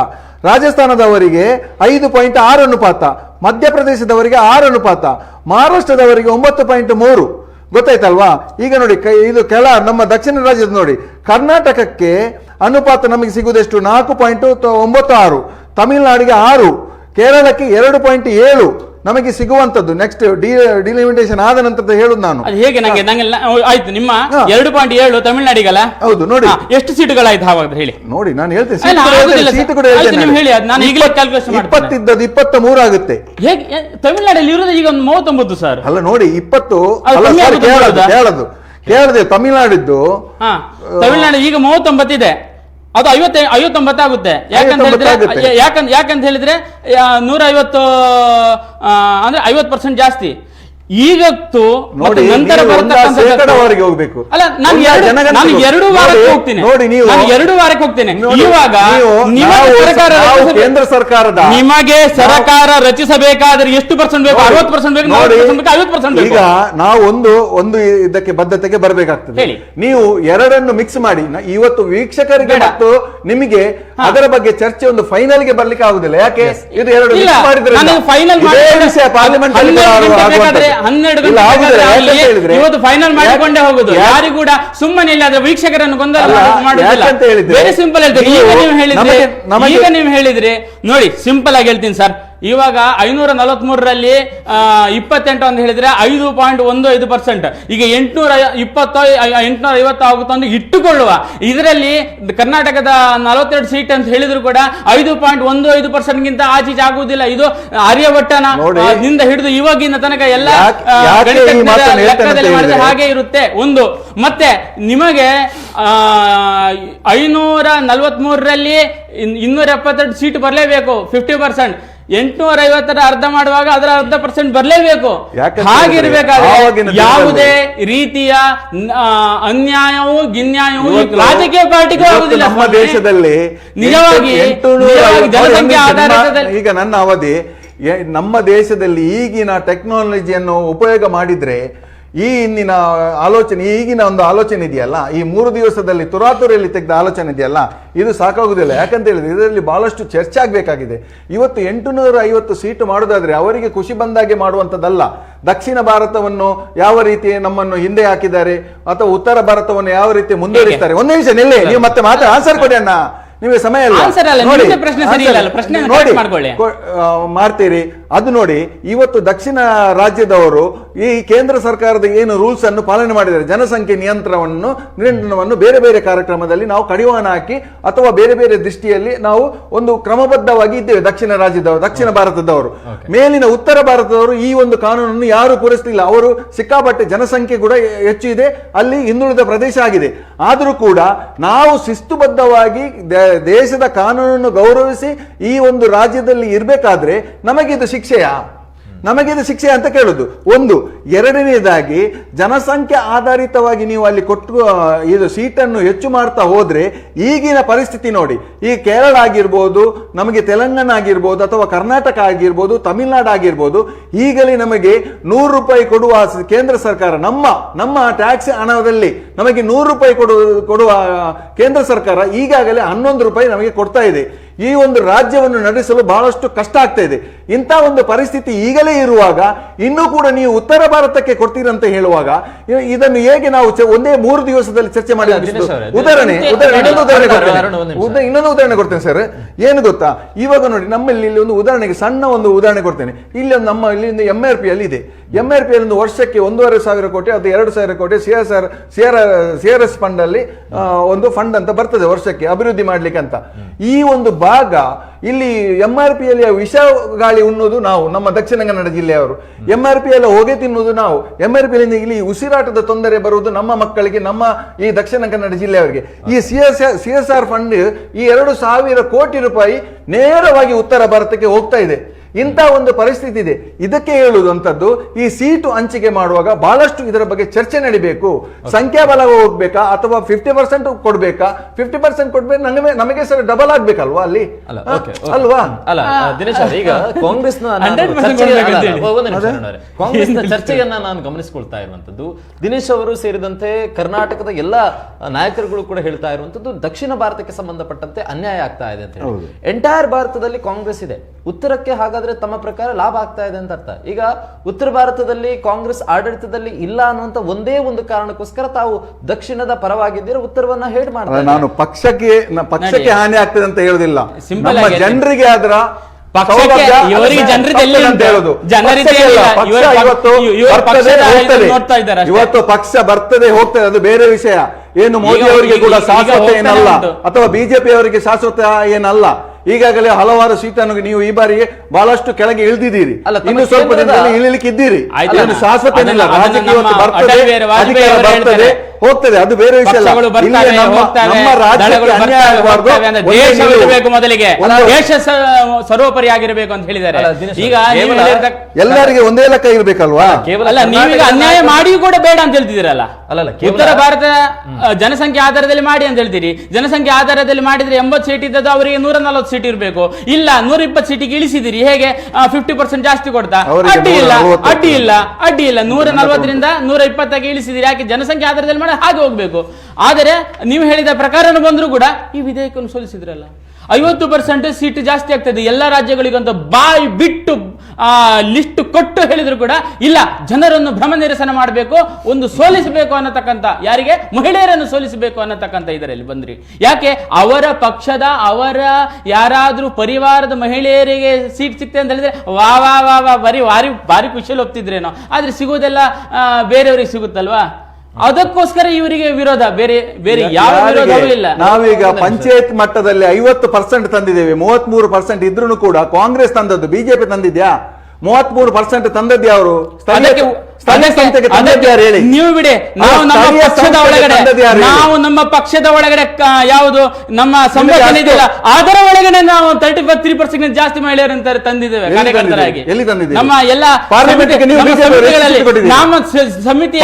ರಾಜಸ್ಥಾನದವರಿಗೆ 5.6 ಅನುಪಾತ, ಮಧ್ಯಪ್ರದೇಶದವರಿಗೆ 6 ಅನುಪಾತ, ಮಹಾರಾಷ್ಟ್ರದವರಿಗೆ 9.3. ಗೊತ್ತಾಯ್ತಲ್ವಾ? ಈಗ ನೋಡಿ, ಇದು ನಮ್ಮ ದಕ್ಷಿಣ ರಾಜ್ಯದ ನೋಡಿ, ಕರ್ನಾಟಕಕ್ಕೆ ಅನುಪಾತ ನಮಗೆ ಸಿಗುವುದೆಷ್ಟು? 4.96, ತಮಿಳುನಾಡಿಗೆ 6, ಕೇರಳಕ್ಕೆ 2.7 ನಮಗೆ ಸಿಗುವಂತದ್ದು. ನೆಕ್ಸ್ಟ್ ಡಿಲಿಮಿಟೇಷನ್ ಆದ ನಂತರ ಹೇಳುದು ನಾನು. ಹೇಗೆ ನಂಗೆ ಆಯ್ತು, ನಿಮ್ಮ 2.7 ತಮಿಳುನಾಡಿಗಲ್ಲ? ಹೌದು. ನೋಡಿ ಎಷ್ಟು ಸೀಟುಗಳಾಯ್ತು ಹಾಗಾದ್ರೆ ಹೇಳಿ. ನೋಡಿ, ನಾನು ಹೇಳ್ತೇನೆ, 23 ಆಗುತ್ತೆ. ಹೇಗೆ ತಮಿಳುನಾಡಲ್ಲಿ ಇರೋದು ಈಗ ಒಂದು 39 ಸರ್. ಅಲ್ಲ ನೋಡಿ, 20 ಕೇಳದೆ ತಮಿಳುನಾಡಿದ್ದು. ತಮಿಳುನಾಡು ಈಗ 39 ಇದೆ, ಅದು 59 ಆಗುತ್ತೆ. ಯಾಕಂತ ಹೇಳಿದ್ರೆ 150 ಅಂದ್ರೆ 50% ಜಾಸ್ತಿ. ಈಗತ್ತು ನಂತರ ಹೋಗ್ಬೇಕು. ಅಲ್ಲ, ನಾನು 2 ವಾರಕ್ಕೆ ಹೋಗ್ತೇನೆ. ಇವಾಗ ಕೇಂದ್ರ ಸರ್ಕಾರದ ನಿಮಗೆ ಸರ್ಕಾರ ರಚಿಸಬೇಕಾದ್ರೆ ಎಷ್ಟು % ಬೇಕು? 60% ಬೇಕು, 50% ಬೇಕು. ಈಗ ನಾವು ಒಂದು ಇದಕ್ಕೆ ಬದ್ಧತೆಗೆ ಬರಬೇಕಾಗ್ತದೆ. ನೀವು ಎರಡನ್ನು ಮಿಕ್ಸ್ ಮಾಡಿ ಇವತ್ತು ವೀಕ್ಷಕರಿಗೆ ಮತ್ತು ನಿಮಗೆ ಅದರ ಬಗ್ಗೆ ಚರ್ಚೆ ಒಂದು ಫೈನಲ್ ಗೆ ಬರ್ಲಿಕ್ಕೆ ಆಗುದಿಲ್ಲ. ಯಾಕೆ? ಇದು ಎರಡು ಮಿಕ್ಸ್ ಮಾಡಿದ್ರೆ ಪಾರ್ಲಿಮೆಂಟ್ 12 ಇವತ್ತು ಫೈನಲ್ ಮಾಡಿಕೊಂಡೇ ಹೋಗುದು. ಯಾರು ಕೂಡ ಸುಮ್ಮನೆ ಇಲ್ಲಾದ್ರೆ ವೀಕ್ಷಕರನ್ನು ಗೊಂದಲ ಮಾಡುದಿಲ್ಲ. ವೆರಿ ಸಿಂಪಲ್ ಹೇಳ್ತೀನಿ. ಈಗ ನೀವು ಹೇಳಿದ್ರೆ ನೋಡಿ, ಸಿಂಪಲ್ ಆಗಿ ಹೇಳ್ತೀನಿ ಸರ್. ಇವಾಗ 543ರಲ್ಲಿ 28 ಅಂತ ಹೇಳಿದ್ರೆ 5.15%. ಈಗ 850 ಆಗುತ್ತೆ ಅಂತ ಇಟ್ಟುಕೊಳ್ಳುವ. ಇದರಲ್ಲಿ ಕರ್ನಾಟಕದ 42 ಸೀಟ್ ಅಂತ ಹೇಳಿದ್ರು ಕೂಡ 5.15% ಗಿಂತ ಆಚೀಚೆ ಆಗುವುದಿಲ್ಲ. ಇದು ಆರ್ಯವಟ್ಟನ ನಿಂದ ಹಿಡಿದು ಇವಾಗಿನ ತನಕ ಎಲ್ಲ ಲೆಕ್ಕದಲ್ಲಿ ಮಾಡಿದ್ರೆ ಹಾಗೆ ಇರುತ್ತೆ. ಒಂದು ಮತ್ತೆ ನಿಮಗೆ 543ರಲ್ಲಿ 272 ಸೀಟ್ ಬರಲೇಬೇಕು, 50%. 850 ಅರ್ಧ ಮಾಡುವಾಗ ಅದರ 10% ಬರಲೇಬೇಕು. ಹಾಗಿರ್ಬೇಕಾದ್ರೆ ಯಾವುದೇ ರೀತಿಯ ಅನ್ಯಾಯವೂ ಗಿನ್ಯಾಯವೂ ರಾಜಕೀಯ ಪಾರ್ಟಿಗೂ ಆಗುದಿಲ್ಲ. ನಮ್ಮ ದೇಶದಲ್ಲಿ ನಿಜವಾಗಿ ಜನಸಂಖ್ಯೆ ಆಧಾರಿತದಲ್ಲಿ ಈಗ ನನ್ನ ಅವಧಿ ನಮ್ಮ ದೇಶದಲ್ಲಿ ಈಗಿನ ಟೆಕ್ನಾಲಜಿಯನ್ನು ಉಪಯೋಗ ಮಾಡಿದ್ರೆ ಈ ಇಂದಿನ ಆಲೋಚನೆ, ಈಗಿನ ಒಂದು ಆಲೋಚನೆ ಇದೆಯಲ್ಲ, ಈ 3 ದಿವಸದಲ್ಲಿ ತುರಾತುರಿಯಲ್ಲಿ ತೆಗೆದ ಆಲೋಚನೆ ಇದೆಯಲ್ಲ, ಇದು ಸಾಕಾಗುದಿಲ್ಲ. ಯಾಕಂತ ಹೇಳಿದ್ರೆ ಇದರಲ್ಲಿ ಬಹಳಷ್ಟು ಚರ್ಚೆ ಆಗಬೇಕಾಗಿದೆ. ಇವತ್ತು 850 ಸೀಟು ಮಾಡೋದಾದ್ರೆ ಅವರಿಗೆ ಖುಷಿ ಬಂದಾಗೆ ಮಾಡುವಂಥದ್ದಲ್ಲ. ದಕ್ಷಿಣ ಭಾರತವನ್ನು ಯಾವ ರೀತಿ ನಮ್ಮನ್ನು ಹಿಂದೆ ಹಾಕಿದ್ದಾರೆ ಅಥವಾ ಉತ್ತರ ಭಾರತವನ್ನು ಯಾವ ರೀತಿ ಮುಂದುವರಿಸ್ತಾರೆ. ಒಂದು ನಿಮಿಷ ನಿಲ್ಲಿ, ನೀವು ಮತ್ತೆ ಆನ್ಸರ್ ಕೊಡಿ ಅಣ್ಣ, ನಿಮಗೆ ಸಮಯ ಇಲ್ಲ ನೋಡಿ ಮಾಡ್ತೀರಿ. ಅದು ನೋಡಿ, ಇವತ್ತು ದಕ್ಷಿಣ ರಾಜ್ಯದವರು ಈ ಕೇಂದ್ರ ಸರ್ಕಾರದ ಏನು ರೂಲ್ಸ್ ಅನ್ನು ಪಾಲನೆ ಮಾಡಿದ್ದಾರೆ, ಜನಸಂಖ್ಯೆ ನಿಯಂತ್ರಣವನ್ನು ಬೇರೆ ಬೇರೆ ಕಾರ್ಯಕ್ರಮದಲ್ಲಿ ನಾವು ಕಡಿವಾಣ ಹಾಕಿ ಅಥವಾ ಬೇರೆ ಬೇರೆ ದೃಷ್ಟಿಯಲ್ಲಿ ನಾವು ಒಂದು ಕ್ರಮಬದ್ಧವಾಗಿ ಇದ್ದೇವೆ. ದಕ್ಷಿಣ ಭಾರತದವರು ಮೇಲಿನ ಉತ್ತರ ಭಾರತದವರು ಈ ಒಂದು ಕಾನೂನನ್ನು ಯಾರು ಪೂರೈಸಲಿಲ್ಲ. ಅವರು ಸಿಕ್ಕಾಪಟ್ಟೆ ಜನಸಂಖ್ಯೆ ಕೂಡ ಹೆಚ್ಚು ಇದೆ, ಅಲ್ಲಿ ಹಿಂದುಳಿದ ಪ್ರದೇಶ ಆಗಿದೆ. ಆದರೂ ಕೂಡ ನಾವು ಶಿಸ್ತುಬದ್ಧವಾಗಿ ದೇಶದ ಕಾನೂನನ್ನು ಗೌರವಿಸಿ ಈ ಒಂದು ರಾಜ್ಯದಲ್ಲಿ ಇರಬೇಕಾದ್ರೆ ನಮಗಿದು ಶಿಕ್ಷೆಯಾ? ನಮಗಿದು ಶಿಕ್ಷೆ ಅಂತ ಕೇಳುದು ಒಂದು. ಎರಡನೇದಾಗಿ ಜನಸಂಖ್ಯೆ ಆಧಾರಿತವಾಗಿ ನೀವು ಅಲ್ಲಿ ಕೊಟ್ಟು ಇದು ಸೀಟನ್ನು ಹೆಚ್ಚು ಮಾಡ್ತಾ ಹೋದ್ರೆ ಈಗಿನ ಪರಿಸ್ಥಿತಿ ನೋಡಿ, ಈ ಕೇರಳ ಆಗಿರ್ಬೋದು, ನಮಗೆ ತೆಲಂಗಾಣ ಆಗಿರ್ಬೋದು, ಅಥವಾ ಕರ್ನಾಟಕ ಆಗಿರ್ಬೋದು, ತಮಿಳುನಾಡು ಆಗಿರ್ಬೋದು, ಈಗಲೇ ನಮಗೆ 100 ರೂಪಾಯಿ ಕೊಡುವ ಕೇಂದ್ರ ಸರ್ಕಾರ, ನಮ್ಮ ಟ್ಯಾಕ್ಸ್ ಹಣದಲ್ಲಿ ನಮಗೆ 100 ರೂಪಾಯಿ ಕೊಡುವ ಕೇಂದ್ರ ಸರ್ಕಾರ ಈಗಾಗಲೇ 11 ರೂಪಾಯಿ ನಮಗೆ ಕೊಡ್ತಾ ಇದೆ. ಈ ಒಂದು ರಾಜ್ಯವನ್ನು ನಡೆಸಲು ಬಹಳಷ್ಟು ಕಷ್ಟ ಆಗ್ತಾ ಇದೆ. ಇಂಥ ಒಂದು ಪರಿಸ್ಥಿತಿ ಈಗಲೇ ಇರುವಾಗ ಇನ್ನೂ ಕೂಡ ನೀವು ಉತ್ತರ ಭಾರತಕ್ಕೆ ಕೊಡ್ತೀರಂತ ಹೇಳುವಾಗ ಇದನ್ನು ಹೇಗೆ ನಾವು ಒಂದೇ 3 ದಿವಸದಲ್ಲಿ ಚರ್ಚೆ ಮಾಡಿ? ಇನ್ನೊಂದು ಉದಾಹರಣೆ ಕೊಡ್ತೇನೆ ಸರ್. ಏನು ಗೊತ್ತಾ, ಇವಾಗ ನೋಡಿ ನಮ್ಮಲ್ಲಿ ಇಲ್ಲಿ ಒಂದು ಉದಾಹರಣೆಗೆ ಸಣ್ಣ ಒಂದು ಉದಾಹರಣೆ ಕೊಡ್ತೇನೆ. ಇಲ್ಲಿ ನಮ್ಮ ಇಲ್ಲಿ MRP ಅಲ್ಲಿ ಇದೆ. MRP ಅಲ್ಲಿ ಒಂದು ವರ್ಷಕ್ಕೆ 1,500 ಕೋಟಿ ಅದು 2,000 ಕೋಟಿ CRS ಫಂಡ್ ಅಲ್ಲಿ ಒಂದು ಫಂಡ್ ಅಂತ ಬರ್ತದೆ ವರ್ಷಕ್ಕೆ ಅಭಿವೃದ್ಧಿ ಮಾಡ್ಲಿಕ್ಕೆ ಅಂತ. ಈ ಒಂದು ಭಾಗ ಇಲ್ಲಿ MRP ಅಲ್ಲಿ ವಿಷ ಗಾಳಿ ಉಣ್ಣುವುದು ನಾವು, ನಮ್ಮ ದಕ್ಷಿಣ ಕನ್ನಡ ಜಿಲ್ಲೆಯವರು. MRP ಎಲ್ಲ ಹೊಗೆ ತಿನ್ನುವುದು ನಾವು. MRP ಇಲ್ಲಿ ಉಸಿರಾಟದ ತೊಂದರೆ ಬರುವುದು ನಮ್ಮ ಮಕ್ಕಳಿಗೆ, ನಮ್ಮ ಈ ದಕ್ಷಿಣ ಕನ್ನಡ ಜಿಲ್ಲೆಯವರಿಗೆ. ಈ CSR ಫಂಡ್ ಈ 2,000 ಕೋಟಿ ರೂಪಾಯಿ ನೇರವಾಗಿ ಉತ್ತರ ಭಾರತಕ್ಕೆ ಹೋಗ್ತಾ ಇದೆ. ಇಂಥ ಒಂದು ಪರಿಸ್ಥಿತಿ ಇದೆ. ಇದಕ್ಕೆ ಹೇಳುವಂಥದ್ದು, ಈ ಸೀಟು ಹಂಚಿಕೆ ಮಾಡುವಾಗ ಬಹಳಷ್ಟು ಇದರ ಬಗ್ಗೆ ಚರ್ಚೆ ನಡಿಬೇಕು. ಸಂಖ್ಯಾಬಲ ಹೋಗ್ಬೇಕಾ ಅಥವಾ 50% ಕೊಡ್ಬೇಕಾ? 50% ಕೊಡ್ಬೇಕು, ನಮಗೆ ಸರ್ ಡಬಲ್ ಆಗ್ಬೇಕಲ್ವಾ ಅಲ್ಲಿ, ಅಲ್ವಾ? ಅಲ್ಲ ದಿನೇಶ್ ಅವ್ರೆ, ಈಗ ಕಾಂಗ್ರೆಸ್ನ ಚರ್ಚೆಯನ್ನ ನಾನು ಗಮನಿಸಿಕೊಳ್ತಾ ಇರುವಂತದ್ದು, ದಿನೇಶ್ ಅವರು ಸೇರಿದಂತೆ ಕರ್ನಾಟಕದ ಎಲ್ಲ ನಾಯಕರುಗಳು ಕೂಡ ಹೇಳ್ತಾ ಇರುವಂತದ್ದು ದಕ್ಷಿಣ ಭಾರತಕ್ಕೆ ಸಂಬಂಧಪಟ್ಟಂತೆ ಅನ್ಯಾಯ ಆಗ್ತಾ ಇದೆ ಅಂತ ಹೇಳಿ. ಎಂಟೈರ್ ಭಾರತದಲ್ಲಿ ಕಾಂಗ್ರೆಸ್ ಇದೆ, ಉತ್ತರಕ್ಕೆ ಹಾಗಾದ್ರೆ ತಮ್ಮ ಪ್ರಕಾರ ಲಾಭ ಆಗ್ತಾ ಇದೆ ಅಂತ ಅರ್ಥ. ಈಗ ಉತ್ತರ ಭಾರತದಲ್ಲಿ ಕಾಂಗ್ರೆಸ್ ಆಡಳಿತದಲ್ಲಿ ಇಲ್ಲ ಅನ್ನುವಂತ ಒಂದೇ ಒಂದು ಕಾರಣಕ್ಕೋಸ್ಕರ ತಾವು ದಕ್ಷಿಣದ ಪರವಾಗಿದ್ದೀರ, ಉತ್ತರವನ್ನ ಹೇಡ್ ಮಾಡ್ತಾರೆ. ನಾನು ಪಕ್ಷಕ್ಕೆ ಹಾನಿ ಆಗ್ತದೆ ಅಂತ ಹೇಳುದಿಲ್ಲ, ನಮ್ಮ ಜನರಿಗೆ ಅದರ ಇವತ್ತು ಪಕ್ಷ ಬರ್ತದೆ ಹೋಗ್ತದೆ, ಅದು ಬೇರೆ ವಿಷಯ. ಏನು ಮೋದಿ ಅವರಿಗೆ ಕೂಡ ಶಾಶ್ವತ ಏನಲ್ಲ, ಅಥವಾ ಬಿಜೆಪಿ ಅವರಿಗೆ ಶಾಶ್ವತ ಏನಲ್ಲ. ಈಗಾಗಲೇ ಹಲವಾರು ಸೀಟನ್ನು ನೀವು ಈ ಬಾರಿಗೆ ಬಹಳಷ್ಟು ಕೆಳಗೆ ಇಳಿದಿದ್ದೀರಿ, ಇನ್ನು ಸ್ವಲ್ಪ ದಿನದಲ್ಲಿ ಇಳಿಲಿಕ್ಕೆ ಇದ್ದೀರಿ. ಶಾಶ್ವತ ಏನಿಲ್ಲ, ರಾಜಕೀಯ ಬರ್ತದೆ ಹೋಗ್ತದೆ, ಅದು ಬೇರೆ ವಿಷಯ ಅಲ್ಲ. ನಮ್ಮ ರಾಜ್ಯಕ್ಕೆ ಅನ್ಯಾಯ ಆಗಬಾರ್ದು, ಮೊದಲಿಗೆ ದೇಶ ಸರ್ವೋಪರಿ ಆಗಿರಬೇಕು ಅಂತ ಹೇಳಿದ್ದಾರೆ. ಈಗ ಎಲ್ಲರಿಗೆ ಒಂದೇ ಲೆಕ್ಕ ಇರ್ಬೇಕಲ್ವಾ? ಅಲ್ಲ, ನೀವೀಗ ಅನ್ಯಾಯ ಮಾಡಿ ಕೂಡ ಬೇಡ ಅಂತ ಹೇಳ್ತಿದ್ದೀರಲ್ಲ. ಉತ್ತರ ಭಾರತ ಜನಸಂಖ್ಯೆ ಆಧಾರದಲ್ಲಿ ಮಾಡಿ ಅಂತ ಹೇಳ್ತೀರಿ. ಜನಸಂಖ್ಯೆ ಆಧಾರದಲ್ಲಿ ಮಾಡಿದ್ರೆ 80 ಸೀಟ್ ಇದ್ದದ್ದು ಅವರಿಗೆ 140 ಸೀಟ್ ಇರಬೇಕು. ಇಲ್ಲ, 120 ಸೀಟಿಗೆ ಇಳಿಸಿದಿರಿ, ಹೇಗೆ 50% ಜಾಸ್ತಿ ಕೊಡ್ತಾ? ಅಡ್ಡಿ ಇಲ್ಲ 140ರಿಂದ 120ಕ್ಕೆ ಇಳಿಸಿದಿರಿ. ಯಾಕೆ? ಜನಸಂಖ್ಯೆ ಆಧಾರದಲ್ಲಿ ಮಾಡಿ ಹಾಗೆ ಹೋಗ್ಬೇಕು. ಆದರೆ ನೀವು ಹೇಳಿದ ಪ್ರಕಾರ ಬಂದ್ರು ಕೂಡ ಈ ವಿಧೇಯಕವನ್ನು ಸೋಲಿಸಿದ್ರಲ್ಲ, 50% ಸೀಟ್ ಜಾಸ್ತಿ ಆಗ್ತದೆ ಎಲ್ಲ ರಾಜ್ಯಗಳಿಗಂತ ಬಾಯಿ ಬಿಟ್ಟು ಲಿಸ್ಟ್ ಕೊಟ್ಟು ಹೇಳಿದ್ರು ಕೂಡ ಇಲ್ಲ, ಜನರನ್ನು ಭ್ರಮ ನಿರಸನ ಮಾಡಬೇಕು, ಒಂದು ಸೋಲಿಸಬೇಕು ಅನ್ನತಕ್ಕಂಥ, ಯಾರಿಗೆ? ಮಹಿಳೆಯರನ್ನು ಸೋಲಿಸಬೇಕು ಅನ್ನತಕ್ಕಂಥ ಇದರಲ್ಲಿ ಬಂದ್ರಿ. ಯಾಕೆ? ಅವರ ಪಕ್ಷದ ಅವರ ಯಾರಾದ್ರೂ ಪರಿವಾರದ ಮಹಿಳೆಯರಿಗೆ ಸೀಟ್ ಸಿಕ್ತೆ ಅಂತ ಹೇಳಿದ್ರೆ ವಾ ವಾ ವಾ ವಾ ಭಾರಿ ಖುಷಿಯಲ್ಲಿ ಒಪ್ತಿದ್ರೇನೋ, ಆದ್ರೆ ಸಿಗೋದೆಲ್ಲ ಬೇರೆಯವರಿಗೆ ಸಿಗುತ್ತಲ್ವಾ? ಅದಕ್ಕೋಸ್ಕರ ಇವರಿಗೆ ವಿರೋಧ, ಬೇರೆ ಯಾವ ವಿರೋಧವೂ ಇಲ್ಲ. ನಾವೀಗ ಪಂಚಾಯತ್ ಮಟ್ಟದಲ್ಲಿ 50% ತಂದಿದ್ದೇವೆ, 33% ಇದ್ರೂ ಕೂಡ ಕಾಂಗ್ರೆಸ್ ತಂದದ್ದು, ಬಿಜೆಪಿ ತಂದಿದ್ಯಾ? 33% ತಂದದ್ದು ಯಾರು? ನೀವು ಬಿಡಿ, ನಾವು ನಮ್ಮ ಪಕ್ಷದ ಒಳಗಡೆ ಯಾವುದು ನಮ್ಮ ಸಂಘಟನೆ ಇದೆಯಲ್ಲ ಅದರ ಒಳಗಡೆ ನಾವು 33% ಜಾಸ್ತಿ ಮಹಿಳೆಯರಂತ ತಂದಿದ್ದೇವೆ ಕಾರ್ಯಕರ್ತರಾಗಿ. ನಮ್ಮ ಎಲ್ಲ ನಮ್ಮ ಸಮಿತಿಯ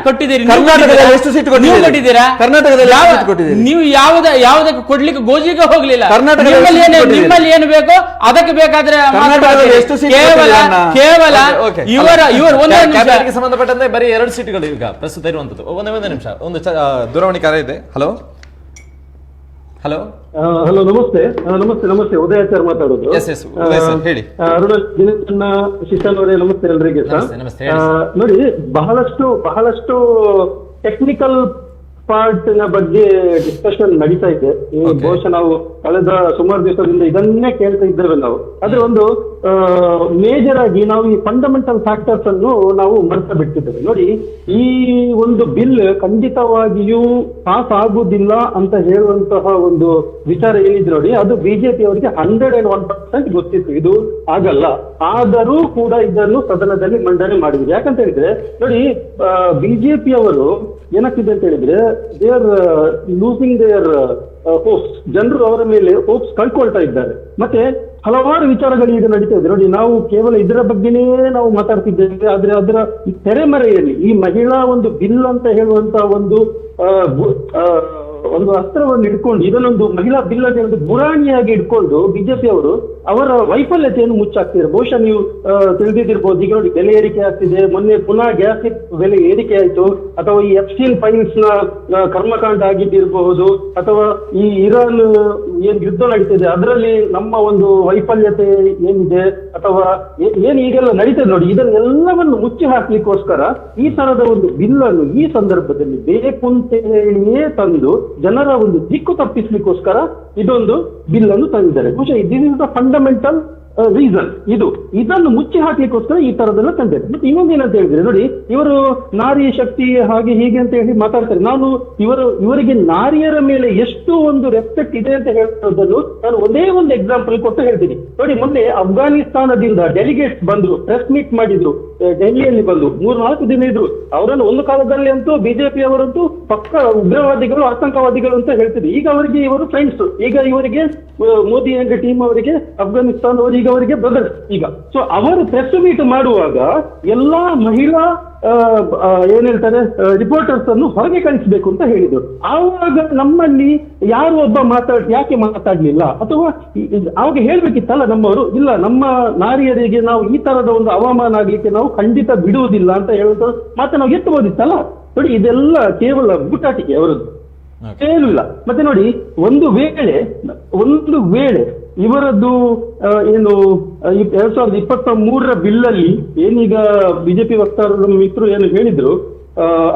ಕೊಟ್ಟಿದ್ದೀರಿ, ನೀವು ಯಾವುದಕ್ಕೆ ಕೊಡ್ಲಿಕ್ಕೆ ಗೋಜಿಗೆ ಹೋಗ್ಲಿಲ್ಲ. ನಿಮ್ಮಲ್ಲಿ ಏನು ಬೇಕೋ ಅದಕ್ಕೆ ಬೇಕಾದ್ರೆ ಕೇವಲ ಸಂಬಂಧಪಟ್ಟಂತೆ ಬರೀ 2 ಸೀಟುಗಳು ಈಗ ಪ್ರಸ್ತುತ ಇರುವಂತದ್ದು. ಒಂದೇ ನಿಮಿಷ, ಒಂದು ದೂರವಾಣಿ ಕರೆ ಇದೆ. ಹಲೋ ಹಲೋ ಹಲೋ, ನಮಸ್ತೆ ಉದಯಾಚಾರ್ ಮಾತಾಡೋದು. ಹೇಳಿ. ದಿನಚನ್ನ ಶಿಶಾನ್ ಅವರೇ, ನಮಸ್ತೆ ಎಲ್ರಿಗೆ. ನೋಡಿ, ಬಹಳಷ್ಟು ಟೆಕ್ನಿಕಲ್ ಪಾರ್ಟ್ ನ ಬಗ್ಗೆ ಡಿಸ್ಕಷನ್ ನಡೀತಾ ಇದೆ. ಬಹುಶಃ ನಾವು ಕಳೆದ ಸುಮಾರು ದಿವಸದಿಂದ ಇದನ್ನೇ ಕೇಳ್ತಾ ಇದ್ದೇವೆ ನಾವು. ಆದ್ರೆ ಒಂದು ಮೇಜರ್ ಆಗಿ ನಾವು ಈ ಫಂಡಮೆಂಟಲ್ ಫ್ಯಾಕ್ಟರ್ಸ್ ಅನ್ನು ನಾವು ಮರೆತು ಬಿಟ್ಟಿದ್ದೇವೆ. ನೋಡಿ, ಈ ಒಂದು ಬಿಲ್ ಖಂಡಿತವಾಗಿಯೂ ಪಾಸ್ ಆಗುವುದಿಲ್ಲ ಅಂತ ಹೇಳುವಂತಹ ಒಂದು ವಿಚಾರ ಏನಿದೆ ನೋಡಿ, ಅದು ಬಿಜೆಪಿ ಅವರಿಗೆ 101% ಗೊತ್ತಿತ್ತು ಇದು ಆಗಲ್ಲ. ಆದರೂ ಕೂಡ ಇದನ್ನು ಸದನದಲ್ಲಿ ಮಂಡನೆ ಮಾಡಿದ್ರು. ಯಾಕಂತ ಹೇಳಿದ್ರೆ ನೋಡಿ, ಬಿಜೆಪಿ ಅವರು ಏನಕ್ಕಿದೆ ಅಂತ ಹೇಳಿದ್ರೆ, they are losing their hopes. ಜನರು ಅವರ ಮೇಲೆ ಹೋಪ್ಸ್ ಕಳ್ಕೊಳ್ತಾ ಇದ್ದಾರೆ. ಮತ್ತೆ ಹಲವಾರು ವಿಚಾರಗಳು ಈಗ ನಡೀತಾ ಇದೆ ನೋಡಿ. ನಾವು ಕೇವಲ ಇದರ ಬಗ್ಗೆನೇ ನಾವು ಮಾತಾಡ್ತಿದ್ದೇವೆ, ಆದ್ರೆ ಅದರ ತೆರೆಮರೆಯಲ್ಲಿ ಈ ಮಹಿಳಾ ಒಂದು ಬಿಲ್ ಅಂತ ಹೇಳುವಂತ ಒಂದು ಅಸ್ತ್ರವನ್ನು ಇಟ್ಕೊಂಡು, ಇದನ್ನೊಂದು ಮಹಿಳಾ ಬಿಲ್ ಅಂತ ಒಂದು ಬುರಾಣಿಯಾಗಿ ಇಟ್ಕೊಂಡು ಬಿಜೆಪಿ ಅವರು ಅವರ ವೈಫಲ್ಯತೆಯನ್ನು ಮುಚ್ಚಾಕ್ತಿದ್ದಾರೆ. ಬಹುಶಃ ನೀವು ತಿಳಿದಿರ್ಬೋದು, ಈಗ ನೋಡಿ ಬೆಲೆ ಏರಿಕೆ ಆಗ್ತಿದೆ. ಮೊನ್ನೆ ಪುನಃ ಗ್ಯಾಸ್ ಬೆಲೆ ಏರಿಕೆ ಆಯ್ತು, ಅಥವಾ ಈ ಎಫ್ಸಿನ್ ಫೈಲ್ಸ್ ನ ಕರ್ಮಕಾಂಡ ಆಗಿದ್ದಿರಬಹುದು, ಅಥವಾ ಈ ಇರಾನ್ ಏನ್ ಯುದ್ಧ ನಡೀತಿದೆ ಅದರಲ್ಲಿ ನಮ್ಮ ಒಂದು ವೈಫಲ್ಯತೆ ಏನಿದೆ, ಅಥವಾ ಏನ್ ಈಗೆಲ್ಲ ನಡೀತದೆ ನೋಡಿ, ಇದನ್ನೆಲ್ಲವನ್ನು ಮುಚ್ಚಿ ಹಾಕ್ಲಿಕ್ಕೋಸ್ಕರ ಈ ತರದ ಒಂದು ಬಿಲ್ ಅನ್ನು ಈ ಸಂದರ್ಭದಲ್ಲಿ ಬೇಕು ಅಂತ ಹೇಳಿಯೇ ತಂದು ಜನರ ಒಂದು ದಿಕ್ಕು ತಪ್ಪಿಸ್ಲಿಕ್ಕೋಸ್ಕರ ಇದೊಂದು ಬಿಲ್ ಅನ್ನು ತಂದಿದ್ದಾರೆ. ಬಹುಶಃ this is the fundamental reason. ಇದನ್ನು ಮುಚ್ಚಿ ಹಾಕ್ಲಿಕ್ಕೋಸ್ಕರ ಈ ತರದೆಲ್ಲ ತಂದಿದ್ದಾರೆ. ಮತ್ತೆ ಇನ್ನೊಂದೇನಂತ ಹೇಳಿದ್ರೆ ನೋಡಿ, ಇವರು ನಾರಿ ಶಕ್ತಿ ಹಾಗೆ ಹೀಗೆ ಅಂತ ಹೇಳಿ ಮಾತಾಡ್ತಾರೆ. ಇವರಿಗೆ ನಾರಿಯರ ಮೇಲೆ ಎಷ್ಟು ಒಂದು ರೆಸ್ಪೆಕ್ಟ್ ಇದೆ ಅಂತ ಹೇಳೋದನ್ನು ನಾನು ಒಂದೇ ಒಂದು ಎಕ್ಸಾಂಪಲ್ ಕೊಟ್ಟು ಹೇಳ್ತೀನಿ ನೋಡಿ. ಮೊನ್ನೆ ಅಫ್ಘಾನಿಸ್ತಾನದಿಂದ ಡೆಲಿಗೇಟ್ಸ್ ಬಂದ್ರು, ಪ್ರೆಸ್ ಮೀಟ್ ಮಾಡಿದ್ರು, ಡೆಲ್ಲಿಯಲ್ಲಿ ಬಂದು 3-4 ದಿನ ಇದ್ರು. ಅವರನ್ನು ಒಂದು ಕಾಲದಲ್ಲಿ ಅಂತೂ ಬಿಜೆಪಿ ಅವರಂತೂ ಪಕ್ಕ ಉಗ್ರವಾದಿಗಳು, ಆತಂಕವಾದಿಗಳು ಅಂತ ಹೇಳ್ತಿದ್ರು. ಈಗ ಅವರಿಗೆ ಇವರು ಫ್ರೆಂಡ್ಸ್, ಈಗ ಇವರಿಗೆ ಮೋದಿ ಅಂಡ್ ಟೀಮ್ ಅವರಿಗೆ ಅಫ್ಘಾನಿಸ್ತಾನ ಅವರಿಗೆ, ಈಗ ಅವರಿಗೆ ಬ್ರದರ್ಸ್. ಈಗ ಸೊ ಅವರು ಪ್ರೆಸ್ ಮೀಟ್ ಮಾಡುವಾಗ ಎಲ್ಲಾ ಮಹಿಳಾ ಏನ್ ಹೇಳ್ತಾರೆ ರಿಪೋರ್ಟರ್ಸ್ ಅನ್ನು ಹೊರಗೆ ಕಳಿಸಬೇಕು ಅಂತ ಹೇಳಿದ್ರು. ಆವಾಗ ನಮ್ಮಲ್ಲಿ ಯಾರು ಒಬ್ಬ ಯಾಕೆ ಮಾತಾಡ್ಲಿಲ್ಲ? ಅಥವಾ ಅವಾಗ ಹೇಳ್ಬೇಕಿತ್ತಲ್ಲ ನಮ್ಮವರು, ಇಲ್ಲ ನಮ್ಮ ನಾರಿಯರಿಗೆ ನಾವು ಈ ತರದ ಒಂದು ಅವಮಾನ ಆಗ್ಲಿಕ್ಕೆ ನಾವು ಖಂಡಿತ ಬಿಡುವುದಿಲ್ಲ ಅಂತ ಹೇಳುವಂತ ಮಾತ್ರ ನಾವು ಎತ್ತಬಹುದಿತ್ತಲ್ಲ. ನೋಡಿ, ಇದೆಲ್ಲ ಕೇವಲ ಬುಟಾಟಿಕೆ ಅವರದ್ದು, ಏನೂ ಇಲ್ಲ. ಮತ್ತೆ ನೋಡಿ, ಒಂದು ವೇಳೆ ಇವರದ್ದು ಏನು 2023 ಬಿಲ್ ಅಲ್ಲಿ ಏನೀಗ ಬಿಜೆಪಿ ವಕ್ತಾರರು ಮಿತ್ರರು ಏನು ಹೇಳಿದ್ರು,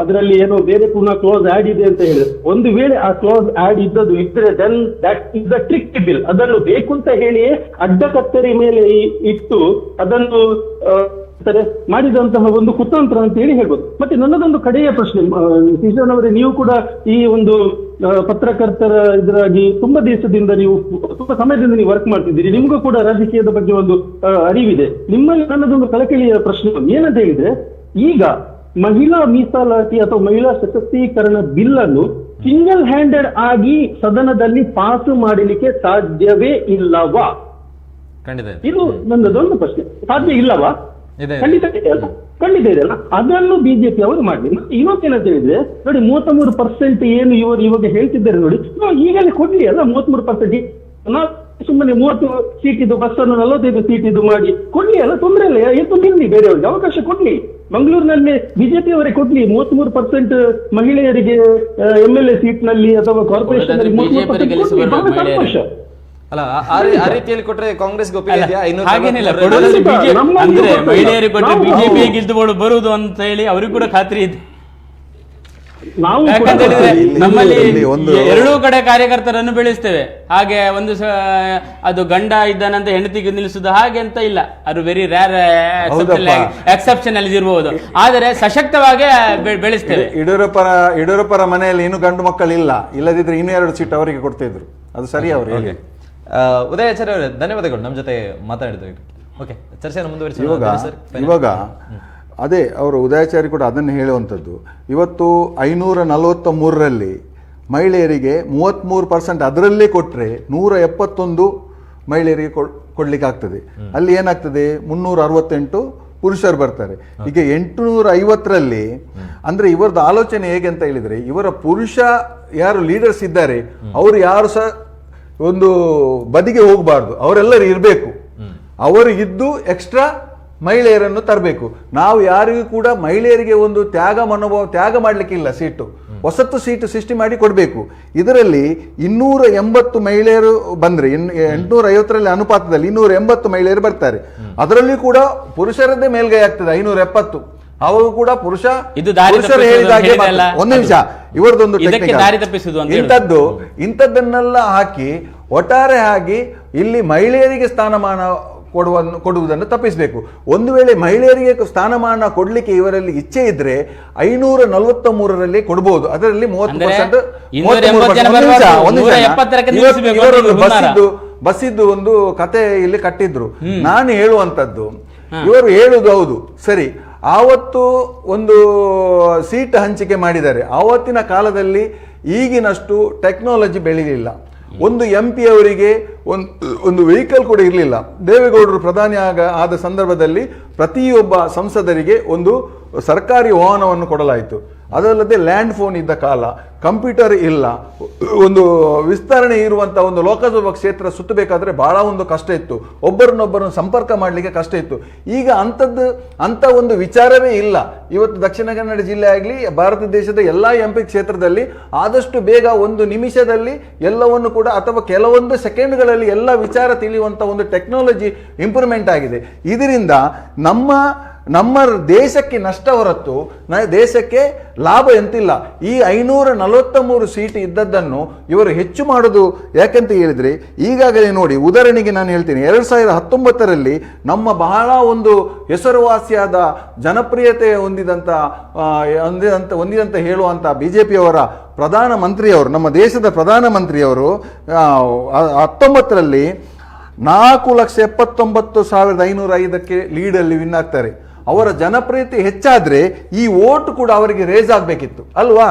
ಅದರಲ್ಲಿ ಏನೋ ಬೇರೆ ಪುನಃ ಕ್ಲೋಸ್ ಆಡ್ ಇದೆ ಅಂತ ಹೇಳಿದ್ರು. ಒಂದು ವೇಳೆ ಆ ಕ್ಲೋಸ್ ಆಡ್ ಇದ್ರೆ then that is the trick bill. ಅದನ್ನು ಬೇಕು ಅಂತ ಹೇಳಿಯೇ ಅಡ್ಡಕತ್ತರಿ ಮೇಲೆ ಇಟ್ಟು ಅದನ್ನು ಮಾಡಿದಂತಹ ಒಂದು ಕುತಂತ್ರ ಅಂತ ಹೇಳಿ ಹೇಳ್ಬೋದು. ಮತ್ತೆ ನನ್ನದೊಂದು ಕಡೆಯ ಪ್ರಶ್ನೆ, ಕಿಶನ್ ಅವರೇ, ನೀವು ಕೂಡ ಈ ಒಂದು ಪತ್ರಕರ್ತರ ಇದರಾಗಿ ತುಂಬಾ ದಿವಸದಿಂದ ತುಂಬಾ ಸಮಯದಿಂದ ನೀವು ವರ್ಕ್ ಮಾಡ್ತಿದ್ದೀರಿ, ನಿಮಗೂ ಕೂಡ ರಾಜಕೀಯದ ಬಗ್ಗೆ ಒಂದು ಅರಿವಿದೆ. ನಿಮ್ಮಲ್ಲಿ ನನ್ನದೊಂದು ಕಳಕಳಿಯ ಪ್ರಶ್ನೆ ಏನಂತ ಹೇಳಿದ್ರೆ, ಈಗ ಮಹಿಳಾ ಮೀಸಲಾತಿ ಅಥವಾ ಮಹಿಳಾ ಸಶಕ್ತೀಕರಣ ಬಿಲ್ ಅನ್ನು ಸಿಂಗಲ್ ಹ್ಯಾಂಡೆಡ್ ಆಗಿ ಸದನದಲ್ಲಿ ಪಾಸ್ ಮಾಡಲಿಕ್ಕೆ ಸಾಧ್ಯವೇ ಇಲ್ಲವಾ? ಇದು ನನ್ನದೊಂದು ಪ್ರಶ್ನೆ. ಸಾಧ್ಯ ಇಲ್ಲವಾ? ಖಂಡಿತ ಇದೆ ಅಲ್ಲ. ಅದನ್ನು ಬಿಜೆಪಿ ಅವರು ಮಾಡಲಿ. ಮತ್ತೆ ಇನ್ನೊಂದೇನಂತ ಹೇಳಿದ್ರೆ ನೋಡಿ, 33% ಏನು ಇವಾಗ ಹೇಳ್ತಿದ್ದಾರೆ ನೋಡಿ, ಈಗಲೇ ಕೊಡ್ಲಿ ಅಲ್ಲ 33%. ಸುಮ್ಮನೆ 30 ಸೀಟ್ ಇದು ಬಸ್ ಅನ್ನು 45 ಸೀಟ್ ಇದು ಮಾಡಿ ಕೊಡ್ಲಿ ಅಲ್ಲ, ತೊಂದರೆ ಇಲ್ಲ. ಎಷ್ಟು ನಿಲ್ಲಿ ಬೇರೆಯವರಿಗೆ ಅವಕಾಶ ಕೊಡ್ಲಿ. ಮಂಗಳೂರಿನಲ್ಲಿ ಬಿಜೆಪಿ ಅವರೇ ಕೊಡ್ಲಿ 33% ಮಹಿಳೆಯರಿಗೆ MLA ಸೀಟ್ ನಲ್ಲಿ ಅಥವಾ ಕಾರ್ಪೊರೇಷನ್ ನಲ್ಲಿ 33% ಸಂತೋಷ. ಅಲ್ಲ ಆ ರೀತಿಯಲ್ಲಿ ಕೊಟ್ರೆ ಕಾಂಗ್ರೆಸ್ಗೆ ಒಪ್ಪಿಗೆ ಇದೆಯಾ? ಹಾಗೇನಿಲ್ಲ, 540 ಕೊಡೋದ್ರಲ್ಲಿ BJP ನಮ್ಮಲ್ಲಿ ಅಂದ್ರೆ ಕೊಡ್ತಾರೆ. ಮಹಿಳೆಯರಿಗೆ ಕೊಟ್ಟರೆ ನಾವು- ಬಿಜೆಪಿ ಗೆದ್ದುಗಳು ಬರುವುದು ಅಂತ ಹೇಳಿ ಅವ್ರಿಗೂ ಕೂಡ ಖಾತ್ರಿ ಇದೆ. ನಾವು ಯಾಕಂತ ಹೇಳಿದ್ರೆ ನಮ್ಮಲ್ಲಿ ಇಲ್ಲಿ ಒಂದು- ಎರಡೂ ಕಡೆ ಕಾರ್ಯಕರ್ತರನ್ನು ಬೆಳೆಸ್ತೇವೆ. ಹಾಗೆ ಒಂದು ಅದು ಗಂಡ ಇದ್ದಾನಂತ ಹೆಂಡತಿಗೆ ನಿಲ್ಲಿಸುದು ಹಾಗೆ ಅಂತ ಇಲ್ಲ. ಅದು ವೆರಿ ರೇರ್ ಎಕ್ಸೆಪ್ಷನ್ ಇರಬಹುದು, ಆದರೆ ಸಶಕ್ತವಾಗಿ ಬೆಳೆಸ್ತೇವೆ. ಯಡಿಯೂರಪ್ಪರ ಮನೆಯಲ್ಲಿ ಇನ್ನು ಗಂಡು ಮಕ್ಕಳಿಲ್ಲ, ಇಲ್ಲದಿದ್ರೆ ಇನ್ನೂ 2 ಸೀಟ್ ಅವರಿಗೆ ಕೊಡ್ತಿದ್ರು. ಅದು ಸರಿ ಅವರು ಹೇಳಿ. ಉದಯಾಚಾರ್ಯ ಅವರೇ, ಧನ್ಯವಾದಗಳು ನಮ್ಮ ಜೊತೆ ಮಾತಾಡಿದ್ರು. ಓಕೆ, ಚರ್ಚೆಯನ್ನು ಮುಂದುವರಿಸಿ. ಇವಾಗ ಅದೇ ಅವರು ಉದಯಾಚಾರ್ಯ ಕೂಡ ಅದನ್ನು ಹೇಳುವಂಥದ್ದು. ಇವತ್ತು 543ರಲ್ಲಿ ಮಹಿಳೆಯರಿಗೆ 33%, ಅದರಲ್ಲೇ ಕೊಟ್ಟರೆ 171 ಮಹಿಳೆಯರಿಗೆ ಕೊಡ್ಲಿಕ್ಕೆ ಆಗ್ತದೆ. ಅಲ್ಲಿ ಏನಾಗ್ತದೆ, 368 ಪುರುಷರು ಬರ್ತಾರೆ. ಈಗ 850ರಲ್ಲಿ ಅಂದ್ರೆ ಇವರದ್ದು ಆಲೋಚನೆ ಹೇಗೆ ಅಂತ ಹೇಳಿದ್ರೆ, ಇವರ ಪುರುಷ ಯಾರು ಲೀಡರ್ಸ್ ಇದ್ದಾರೆ ಅವರು ಯಾರು ಸಹ ಒಂದು ಬದಿಗೆ ಹೋಗಬಾರ್ದು, ಅವರೆಲ್ಲರೂ ಇರಬೇಕು. ಅವರು ಇದ್ದು ಎಕ್ಸ್ಟ್ರಾ ಮಹಿಳೆಯರನ್ನು ತರಬೇಕು. ನಾವು ಯಾರಿಗೂ ಕೂಡ ಮಹಿಳೆಯರಿಗೆ ಒಂದು ತ್ಯಾಗ ಮಾಡಲಿಕ್ಕಿಲ್ಲ. ಸೀಟು ಹೊಸತ್ತು ಸೀಟು ಸೃಷ್ಟಿ ಮಾಡಿ ಕೊಡಬೇಕು. ಇದರಲ್ಲಿ 280 ಮಹಿಳೆಯರು ಬಂದ್ರೆ 850ರಲ್ಲಿ ಅನುಪಾತದಲ್ಲಿ 280 ಮಹಿಳೆಯರು ಬರ್ತಾರೆ. ಅದರಲ್ಲಿ ಕೂಡ ಪುರುಷರದ್ದೇ ಮೇಲ್ಗೈ ಆಗ್ತದೆ 570. ಅವಾಗ ಕೂಡ ಪುರುಷರು ಹೇಳಿದಾಗೆ ಒಂದು ನಿಮಿಷ, ಇವರದೊಂದು ಇಂಥದ್ದನ್ನೆಲ್ಲ ಹಾಕಿ ಒಟ್ಟಾರೆ ಆಗಿ ಇಲ್ಲಿ ಮಹಿಳೆಯರಿಗೆ ಸ್ಥಾನಮಾನ ಕೊಡುವುದನ್ನು ತಪ್ಪಿಸಬೇಕು. ಒಂದು ವೇಳೆ ಮಹಿಳೆಯರಿಗೆ ಸ್ಥಾನಮಾನ ಕೊಡ್ಲಿಕ್ಕೆ ಇವರಲ್ಲಿ ಇಚ್ಛೆ ಇದ್ರೆ 543ರಲ್ಲಿ ಕೊಡಬಹುದು. ಅದರಲ್ಲಿ 30% ಬಸ್ಸಿದ್ದು ಒಂದು ಕತೆ ಇಲ್ಲಿ ಕಟ್ಟಿದ್ರು. ನಾನು ಹೇಳುವಂತದ್ದು, ಇವರು ಹೇಳುದು ಹೌದು ಸರಿ. ಆವತ್ತು ಒಂದು ಸೀಟ್ ಹಂಚಿಕೆ ಮಾಡಿದ್ದಾರೆ. ಆವತ್ತಿನ ಕಾಲದಲ್ಲಿ ಈಗಿನಷ್ಟು ಟೆಕ್ನಾಲಜಿ ಬೆಳಿಲಿಲ್ಲ. ಒಂದು MP ಅವರಿಗೆ ಒಂದು ವೆಹಿಕಲ್ ಕೂಡ ಇರಲಿಲ್ಲ. ದೇವೇಗೌಡರು ಪ್ರಧಾನಿ ಆದ ಸಂದರ್ಭದಲ್ಲಿ ಪ್ರತಿಯೊಬ್ಬ ಸಂಸದರಿಗೆ ಒಂದು ಸರ್ಕಾರಿ ವಾಹನವನ್ನು ಕೊಡಲಾಯಿತು. ಅದಲ್ಲದೆ ಲ್ಯಾಂಡ್ ಫೋನ್ ಇದ್ದ ಕಾಲ, ಕಂಪ್ಯೂಟರ್ ಇಲ್ಲ, ಒಂದು ವಿಸ್ತರಣೆ ಇರುವಂತಹ ಒಂದು ಲೋಕಸಭಾ ಕ್ಷೇತ್ರ ಸುತ್ತಬೇಕಾದ್ರೆ ಬಹಳ ಒಂದು ಕಷ್ಟ ಇತ್ತು. ಒಬ್ಬರನ್ನೊಬ್ಬರನ್ನು ಸಂಪರ್ಕ ಮಾಡಲಿಕ್ಕೆ ಕಷ್ಟ ಇತ್ತು. ಈಗ ಅಂತ ಒಂದು ವಿಚಾರವೇ ಇಲ್ಲ. ಇವತ್ತು ದಕ್ಷಿಣ ಕನ್ನಡ ಜಿಲ್ಲೆ ಆಗಲಿ, ಭಾರತ ದೇಶದ ಎಲ್ಲಾ MP ಕ್ಷೇತ್ರದಲ್ಲಿ ಆದಷ್ಟು ಬೇಗ ಒಂದು ನಿಮಿಷದಲ್ಲಿ ಎಲ್ಲವನ್ನು ಕೂಡ ಅಥವಾ ಕೆಲವೊಂದು ಸೆಕೆಂಡ್ಗಳಲ್ಲಿ ಎಲ್ಲ ವಿಚಾರ ತಿಳಿಯುವಂತ ಒಂದು ಟೆಕ್ನಾಲಜಿ ಇಂಪ್ರೂವ್ಮೆಂಟ್ ಆಗಿದೆ. ಇದರಿಂದ ನಮ್ಮ ದೇಶಕ್ಕೆ ನಷ್ಟ ಹೊರತು ದೇಶಕ್ಕೆ ಲಾಭ ಎಂತಿಲ್ಲ. ಈ 543 ಸೀಟ್ ಇದ್ದದ್ದನ್ನು ಇವರು ಹೆಚ್ಚು ಮಾಡೋದು ಯಾಕಂತ ಹೇಳಿದ್ರೆ, ಈಗಾಗಲೇ ನೋಡಿ, ಉದಾಹರಣೆಗೆ ನಾನು ಹೇಳ್ತೀನಿ, 2019ರಲ್ಲಿ ನಮ್ಮ ಬಹಳ ಒಂದು ಹೆಸರುವಾಸಿಯಾದ ಜನಪ್ರಿಯತೆ ಹೊಂದಿದಂತ ಹೇಳುವಂತ ಬಿಜೆಪಿಯವರ ಪ್ರಧಾನಮಂತ್ರಿಯವರು, ನಮ್ಮ ದೇಶದ ಪ್ರಧಾನಮಂತ್ರಿಯವರು 19ರಲ್ಲಿ 4,79,505ಕ್ಕೆ ಲೀಡಲ್ಲಿ ವಿನ್ ಆಗ್ತಾರೆ. ಅವರ ಜನಪ್ರಿಯತೆ ಹೆಚ್ಚಾದ್ರೆ ಈ ಓಟ್ ಕೂಡ ಅವರಿಗೆ ರೇಸ್ ಆಗಬೇಕಿತ್ತು ಅಲ್ವಾ?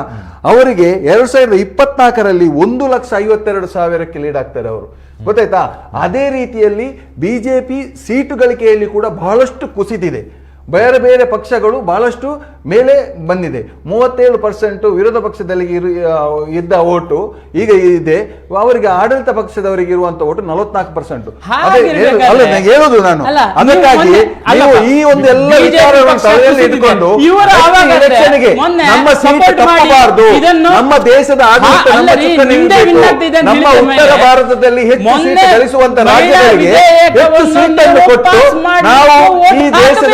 ಅವರಿಗೆ 2024ರಲ್ಲಿ 1,52,000ಕ್ಕೆ ಲೀಡ್ ಆಗ್ತಾರೆ ಅವರು, ಗೊತ್ತಾಯ್ತಾ? ಅದೇ ರೀತಿಯಲ್ಲಿ ಬಿಜೆಪಿ ಸೀಟು ಗಳಿಕೆಯಲ್ಲಿ ಕೂಡ ಬಹಳಷ್ಟು ಕುಸಿದಿದೆ. ಬೇರೆ ಬೇರೆ ಪಕ್ಷಗಳು ಬಹಳಷ್ಟು ಮೇಲೆ ಬಂದಿದೆ. 37% ವಿರೋಧ ಪಕ್ಷದಲ್ಲಿ ಇದ್ದ ಓಟು ಈಗ ಇದೆ. ಅವರಿಗೆ ಆಡಳಿತ ಪಕ್ಷದವರಿಗೆ ಇರುವಂತ ಓಟು 44%. ಹೇಳುದು ನಾನು ಅದಕ್ಕಾಗಿ ನೀವು ಈ ಒಂದು ಎಲ್ಲ ವಿಚಾರಗಳನ್ನು ತಲೆಯಲ್ಲಿ ಇಟ್ಕೊಂಡು ಎಲೆಕ್ಷನ್ಗೆ ನಮ್ಮ ಸೀಟ್ ತಪ್ಪಬಾರದು. ನಮ್ಮ ದೇಶದ ಆಡಳಿತ ನಮ್ಮ ಉತ್ತರ ಭಾರತದಲ್ಲಿ ಹೆಚ್ಚು ಸೀಟ್ ಗಳಿಸುವಂತ ರಾಜ್ಯಗಳಿಗೆ ಹೆಚ್ಚು ಸೀಟನ್ನು ಕೊಟ್ಟು ನಾವು ಈ ದೇಶದ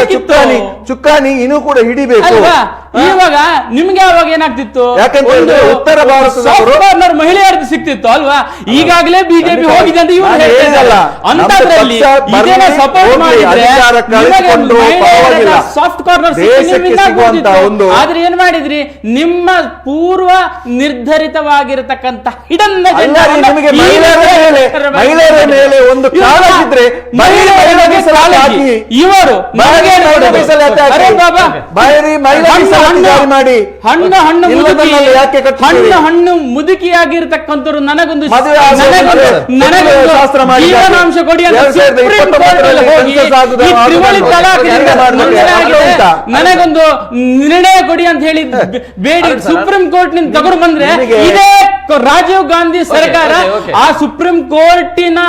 ಚುಕ್ಕಾಣಿ ಇನ್ನೂ ಕೂಡ ಹಿಡಿಬೇಕು. ಇವಾಗ ನಿಮ್ಗೆ ಅವಾಗ ಏನಾಗ್ತಿತ್ತು, ಯಾಕಂದ್ರೆ ಉತ್ತರ ಭಾರತದ ಮಹಿಳೆಯರದ್ದು ಸಿಕ್ತಿತ್ತು ಅಲ್ವಾ? ಈಗಾಗಲೇ ಬಿಜೆಪಿ ಹೋಗಿದೆ ಅಂತ ಇವರು ಹೇಳ್ತಿದ್ದಲ್ಲ. ಅಂತದ್ರಲ್ಲಿ ಇದನ್ನ ಸಪೋರ್ಟ್ ಮಾಡಿದ್ರೆ ಸಾಫ್ಟ್ ಕಾರ್ನರ್ ಆದ್ರೆ ಏನ್ ಮಾಡಿದ್ರಿ? ನಿಮ್ಮ ಪೂರ್ವ ನಿರ್ಧರಿತವಾಗಿರತಕ್ಕಂತ ಹಿಡನ್ ಇವರು ಹಣ್ಣು ಮುದುಕಿಯಾಗಿರ್ತಕ್ಕಂಥವ್ರು ನನಗೊಂದು ಜೀವನಾಂಶ ಕೊಡಿ ಅಂತ ನನಗೊಂದು ನಿರ್ಣಯ ಕೊಡಿ ಅಂತ ಹೇಳಿ ಬೇಡಿ ಸುಪ್ರೀಂ ಕೋರ್ಟ್ ನಿಂದ ತಗೊಂಡು ಬಂದ್ರೆ ಇದೇ ರಾಜೀವ್ ಗಾಂಧಿ ಸರ್ಕಾರ ಆ ಸುಪ್ರೀಂ ಕೋರ್ಟಿನ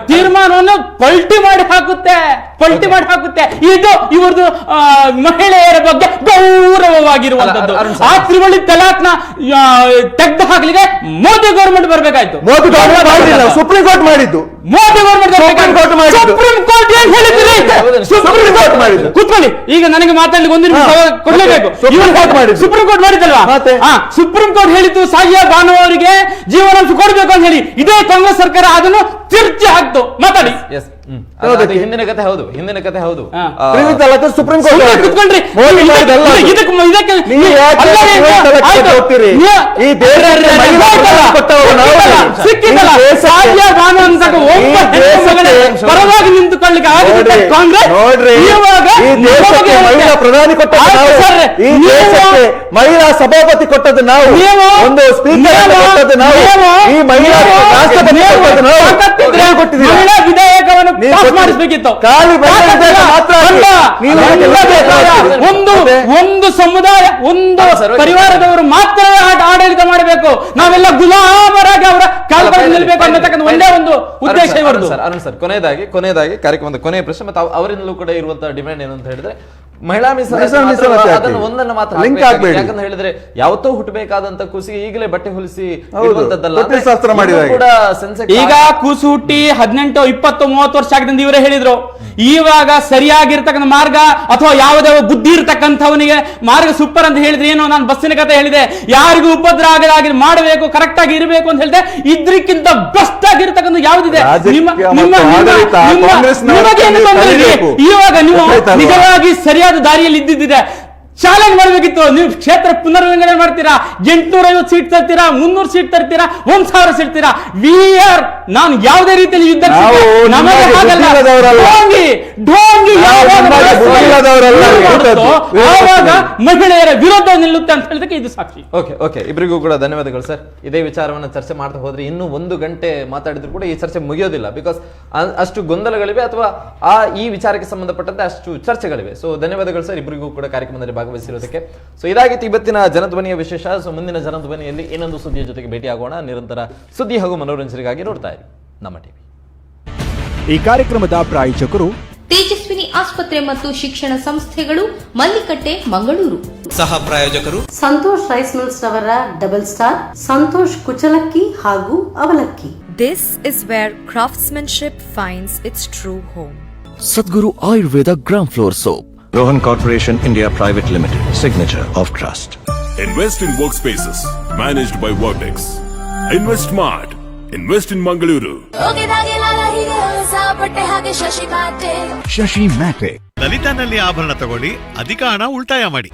ತೀರ್ಮಾನವನ್ನು ಪಲ್ಟಿ ಮಾಡಿ ಹಾಕುತ್ತೆ, ಪಲ್ಟಿ ಮಾಡಿ ಹಾಕುತ್ತೆ. ಇದು ಇವ್ರದ್ದು ಮಹಿಳೆಯರ ಬಗ್ಗೆ ಗೌರವವಾಗಿರುವಂತದ್ದು. ಆ ತ್ರಿವಳಿ ತಲಾಕ್ನ ತೆಗೆದು ಹಾಕ್ಲಿಕ್ಕೆ ಮೋದಿ ಗೌರ್ಮೆಂಟ್ ಬರ್ಬೇಕಾಯ್ತು. ಮೋದಿ ಗೌರ್ಮೆಂಟ್ ಮಾಡಿಲ್ಲ, ಸುಪ್ರೀಂ ಕೋರ್ಟ್ ಮಾಡಿದ್ದು. ಮೋದಿ ಗೌರ್ಮೆಂಟ್ ಸುಪ್ರೀಂ ಕೋರ್ಟ್ ಏನ್ ಹೇಳಿದ್ರಿ? ಸುಪ್ರೀಂ ಕೋರ್ಟ್ ಮಾಡಿದ್ದು. ಕೂತ್ಕೊಳ್ಳಿ, ಈಗ ನನಗೆ ಮಾತಾಡ್ಲಿಕ್ಕೆ ಒಂದು ನಿಮಿಷ ಕೊಡ್ಲೇಬೇಕು. ಸುಪ್ರೀಂ ಕೋರ್ಟ್ ಮಾಡಿದ್ದಲ್ವಾ? ಸುಪ್ರೀಂ ಕೋರ್ಟ್ ಹೇಳಿದ್ದು ಸಾಹಿಯಾ ಬಾನು ಅವರಿಗೆ ಜೀವನಾಂಶ ಕೊಡ್ಬೇಕು ಅಂತ ಹೇಳಿ ಇದೇ ಕಾಂಗ್ರೆಸ್ ಸರ್ಕಾರ ಅದನ್ನು ತಿರ್ಚಿ ಹಾಕ್ತು. ಮಾತಾಡಿ. ಹಿಂದಿನ ಕತೆ ಹೌದು, ಹಿಂದಿನ ಕತೆ ಹೌದು. ಸುಪ್ರೀಂ ಕೋರ್ಟ್ ಕುತ್ಕೊಂಡ್ರಿ. ಪರವಾಗಿ ನಿಂತುಕೊಳ್ಳಿಕ್ಕೆ ಆಗಿದೆ ಕಾಂಗ್ರೆಸ್. ಪ್ರಧಾನಿ ಕೊಟ್ಟ, ಮಹಿಳಾ ಸಭಾಪತಿ ಕೊಟ್ಟದ್ದು ನಾವು, ಒಂದು ಸ್ಪೀಕರ್ ಕೊಟ್ಟದ್ದು ನಾವು, ಈ ಮಹಿಳಾ ರಾಷ್ಟ್ರಪತಿ ಮಹಿಳಾ ವಿಧೇಯಕವನ್ನು ಪಾಸ್ ಮಾಡಿಸಬೇಕಿತ್ತು. ಒಂದು ಸಮುದಾಯ, ಒಂದು ಪರಿವಾರದವರು ಮಾತ್ರ ಆಡಳಿತ ಮಾಡಬೇಕು, ನಾವೆಲ್ಲ ಗುಲಾಮರಾಗಿ ಅವರ ಕಾಲ್ಪಡೆ ನಿಲ್ಬೇಕು ಅನ್ನತಕ್ಕಂಥ ಒಂದೇ ಒಂದು ಉದ್ದೇಶ ಇವರದು. ಅರುಣ್ ಸರ್, ಕೊನೆಯದಾಗಿ ಕಾರ್ಯಕ್ರಮದ ಕೊನೆಯ ಪ್ರಶ್ನೆ, ಮತ್ತು ಅವರಿಂದಲೂ ಕೂಡ ಇರುವಂತಹ ಡಿಮ್ಯಾಂಡ್ ಏನು ಅಂತ ಹೇಳಿದ್ರೆ ಮಹಿಳಾ ಮೀಸಲಾತಿ ಅದನ್ನು ಒಂದನ್ನು ಮಾತ್ರ ಯಾಕಂತ ಹೇಳಿದ್ರೆ ಯಾವತ್ತೋ ಹುಟ್ಟಬೇಕಾದಂತ ಕೂಸಿಗೆ ಈಗಲೇ ಬಟ್ಟೆ ಹೊಲಿಸಿ ಈಗ ಕೂಸು ಹುಟ್ಟಿ 18, 20, 30 ವರ್ಷ ಆಗಿದ್ದ ಇವರೇ ಹೇಳಿದ್ರು. ಇವಾಗ ಸರಿಯಾಗಿರ್ತಕ್ಕಂಥ ಮಾರ್ಗ ಅಥವಾ ಯಾವುದೇ ಬುದ್ಧಿ ಇರ್ತಕ್ಕಂಥವನಿಗೆ ಮಾರ್ಗ ಸೂಪರ್ ಅಂತ ಹೇಳಿದ್ರೆ ಏನು, ನಾನು ಬಸ್ಸಿನ ಕತೆ ಹೇಳಿದೆ, ಯಾರಿಗೂ ಉಪದ್ರ ಆಗದಾಗಿ ಮಾಡಬೇಕು, ಕರೆಕ್ಟ್ ಆಗಿ ಇರಬೇಕು ಅಂತ ಹೇಳಿದೆ. ಇದ್ರಕ್ಕಿಂತ ಬೆಸ್ಟ್ ಆಗಿರ್ತಕ್ಕಂಥ ಯಾವ್ದಿದೆ? ಇವಾಗ ನೀವು ನಿಜವಾಗಿ ಸರಿಯಾದ ದಾರಿಯಲ್ಲಿ ಇದ್ದಿದ್ದಿದೆ, ಚಾಲೆಂಜ್ ಮಾಡಬೇಕಿತ್ತು. ನೀವು ಕ್ಷೇತ್ರ ಪುನರ್ವಿಂಗಡಣೆ ಮಾಡ್ತೀರಾ, 850 ಸೀಟ್ ತರ್ತೀರಾ, 300 ಸೀಟ್ ತರ್ತೀರಾ, 1000 ಸೀಟ್ ತರ್ತೀರಾ. ನಾನು ಯಾವುದೇ ರೀತಿಯಲ್ಲಿ ಯುದ್ಧ ಮಹಿಳೆಯರ ವಿರೋಧ ನಿಲ್ಲುತ್ತೆ ಅಂತ ಹೇಳಿದಕ್ಕೆ ಇದು ಸಾಕ್ಷಿ. ಓಕೆ, ಇಬ್ಬರಿಗೂ ಕೂಡ ಧನ್ಯವಾದಗಳು ಸರ್. ಇದೇ ವಿಚಾರವನ್ನು ಚರ್ಚೆ ಮಾಡ್ತಾ ಹೋದ್ರೆ ಇನ್ನೂ 1 ಗಂಟೆ ಮಾತಾಡಿದ್ರು ಕೂಡ ಈ ಚರ್ಚೆ ಮುಗಿಯೋದಿಲ್ಲ. ಬಿಕಾಸ್ ಅಷ್ಟು ಗೊಂದಲಗಳಿವೆ ಅಥವಾ ಈ ವಿಚಾರಕ್ಕೆ ಸಂಬಂಧಪಟ್ಟಂತೆ ಅಷ್ಟು ಚರ್ಚೆಗಳಿವೆ. ಸೊ ಧನ್ಯವಾದಗಳು ಸರ್ ಇಬ್ಬರಿಗೂ ಕೂಡ ಕಾರ್ಯಕ್ರಮದಲ್ಲಿ ಭಾಗವಹಿಸಿರೋದಕ್ಕೆ. ಸೊ ಇದಾಗಿತ್ತು ಇವತ್ತಿನ ಜನಧ್ವನಿಯ ವಿಶೇಷ. ಸೊ ಮುಂದಿನ ಜನಧ್ವನಿಯಲ್ಲಿ ಇನ್ನೊಂದು ಸುದ್ದಿಯ ಜೊತೆಗೆ ಭೇಟಿಯಾಗೋಣ. ನಿರಂತರ ಸುದ್ದಿ ಹಾಗೂ ಮನೋರಂಜನೆಗಾಗಿ ನೋಡ್ತಾ ಇರಿ ನಮ್ಮ ಟಿವಿ. ಈ ಕಾರ್ಯಕ್ರಮದ ಪ್ರಾಯೋಜಕರು ತೇಜಸ್ವಿನಿ ಆಸ್ಪತ್ರೆ ಮತ್ತು ಶಿಕ್ಷಣ ಸಂಸ್ಥೆಗಳು, ಮಲ್ಲಿಕಟ್ಟೆ, ಮಂಗಳೂರು. ಸಹ ಪ್ರಾಯೋಜಕರು ಸಂತೋಷ್ ರೈಸ್ ಮಿಲ್ಸ್ ಅವರ ಡಬಲ್ ಸ್ಟಾರ್, ಸಂತೋಷ್ ಕುಚಲಕ್ಕಿ ಹಾಗೂ ಅವಲಕ್ಕಿ. This is where craftsmanship finds its true home. Sadhguru Ayurveda Gram Floor Soap. Rohan Corporation India Private Limited, signature of trust. Invest in workspaces managed by Vertex. Invest Smart. Invest in Mangaluru. Shashi Mate. ಲಲಿತಾನಲ್ಲಿ ಆಭರಣ ತಗೊಳ್ಳಿ, ಅಧಿಕ ಹಣ ಉಳಿತಾಯ ಮಾಡಿ.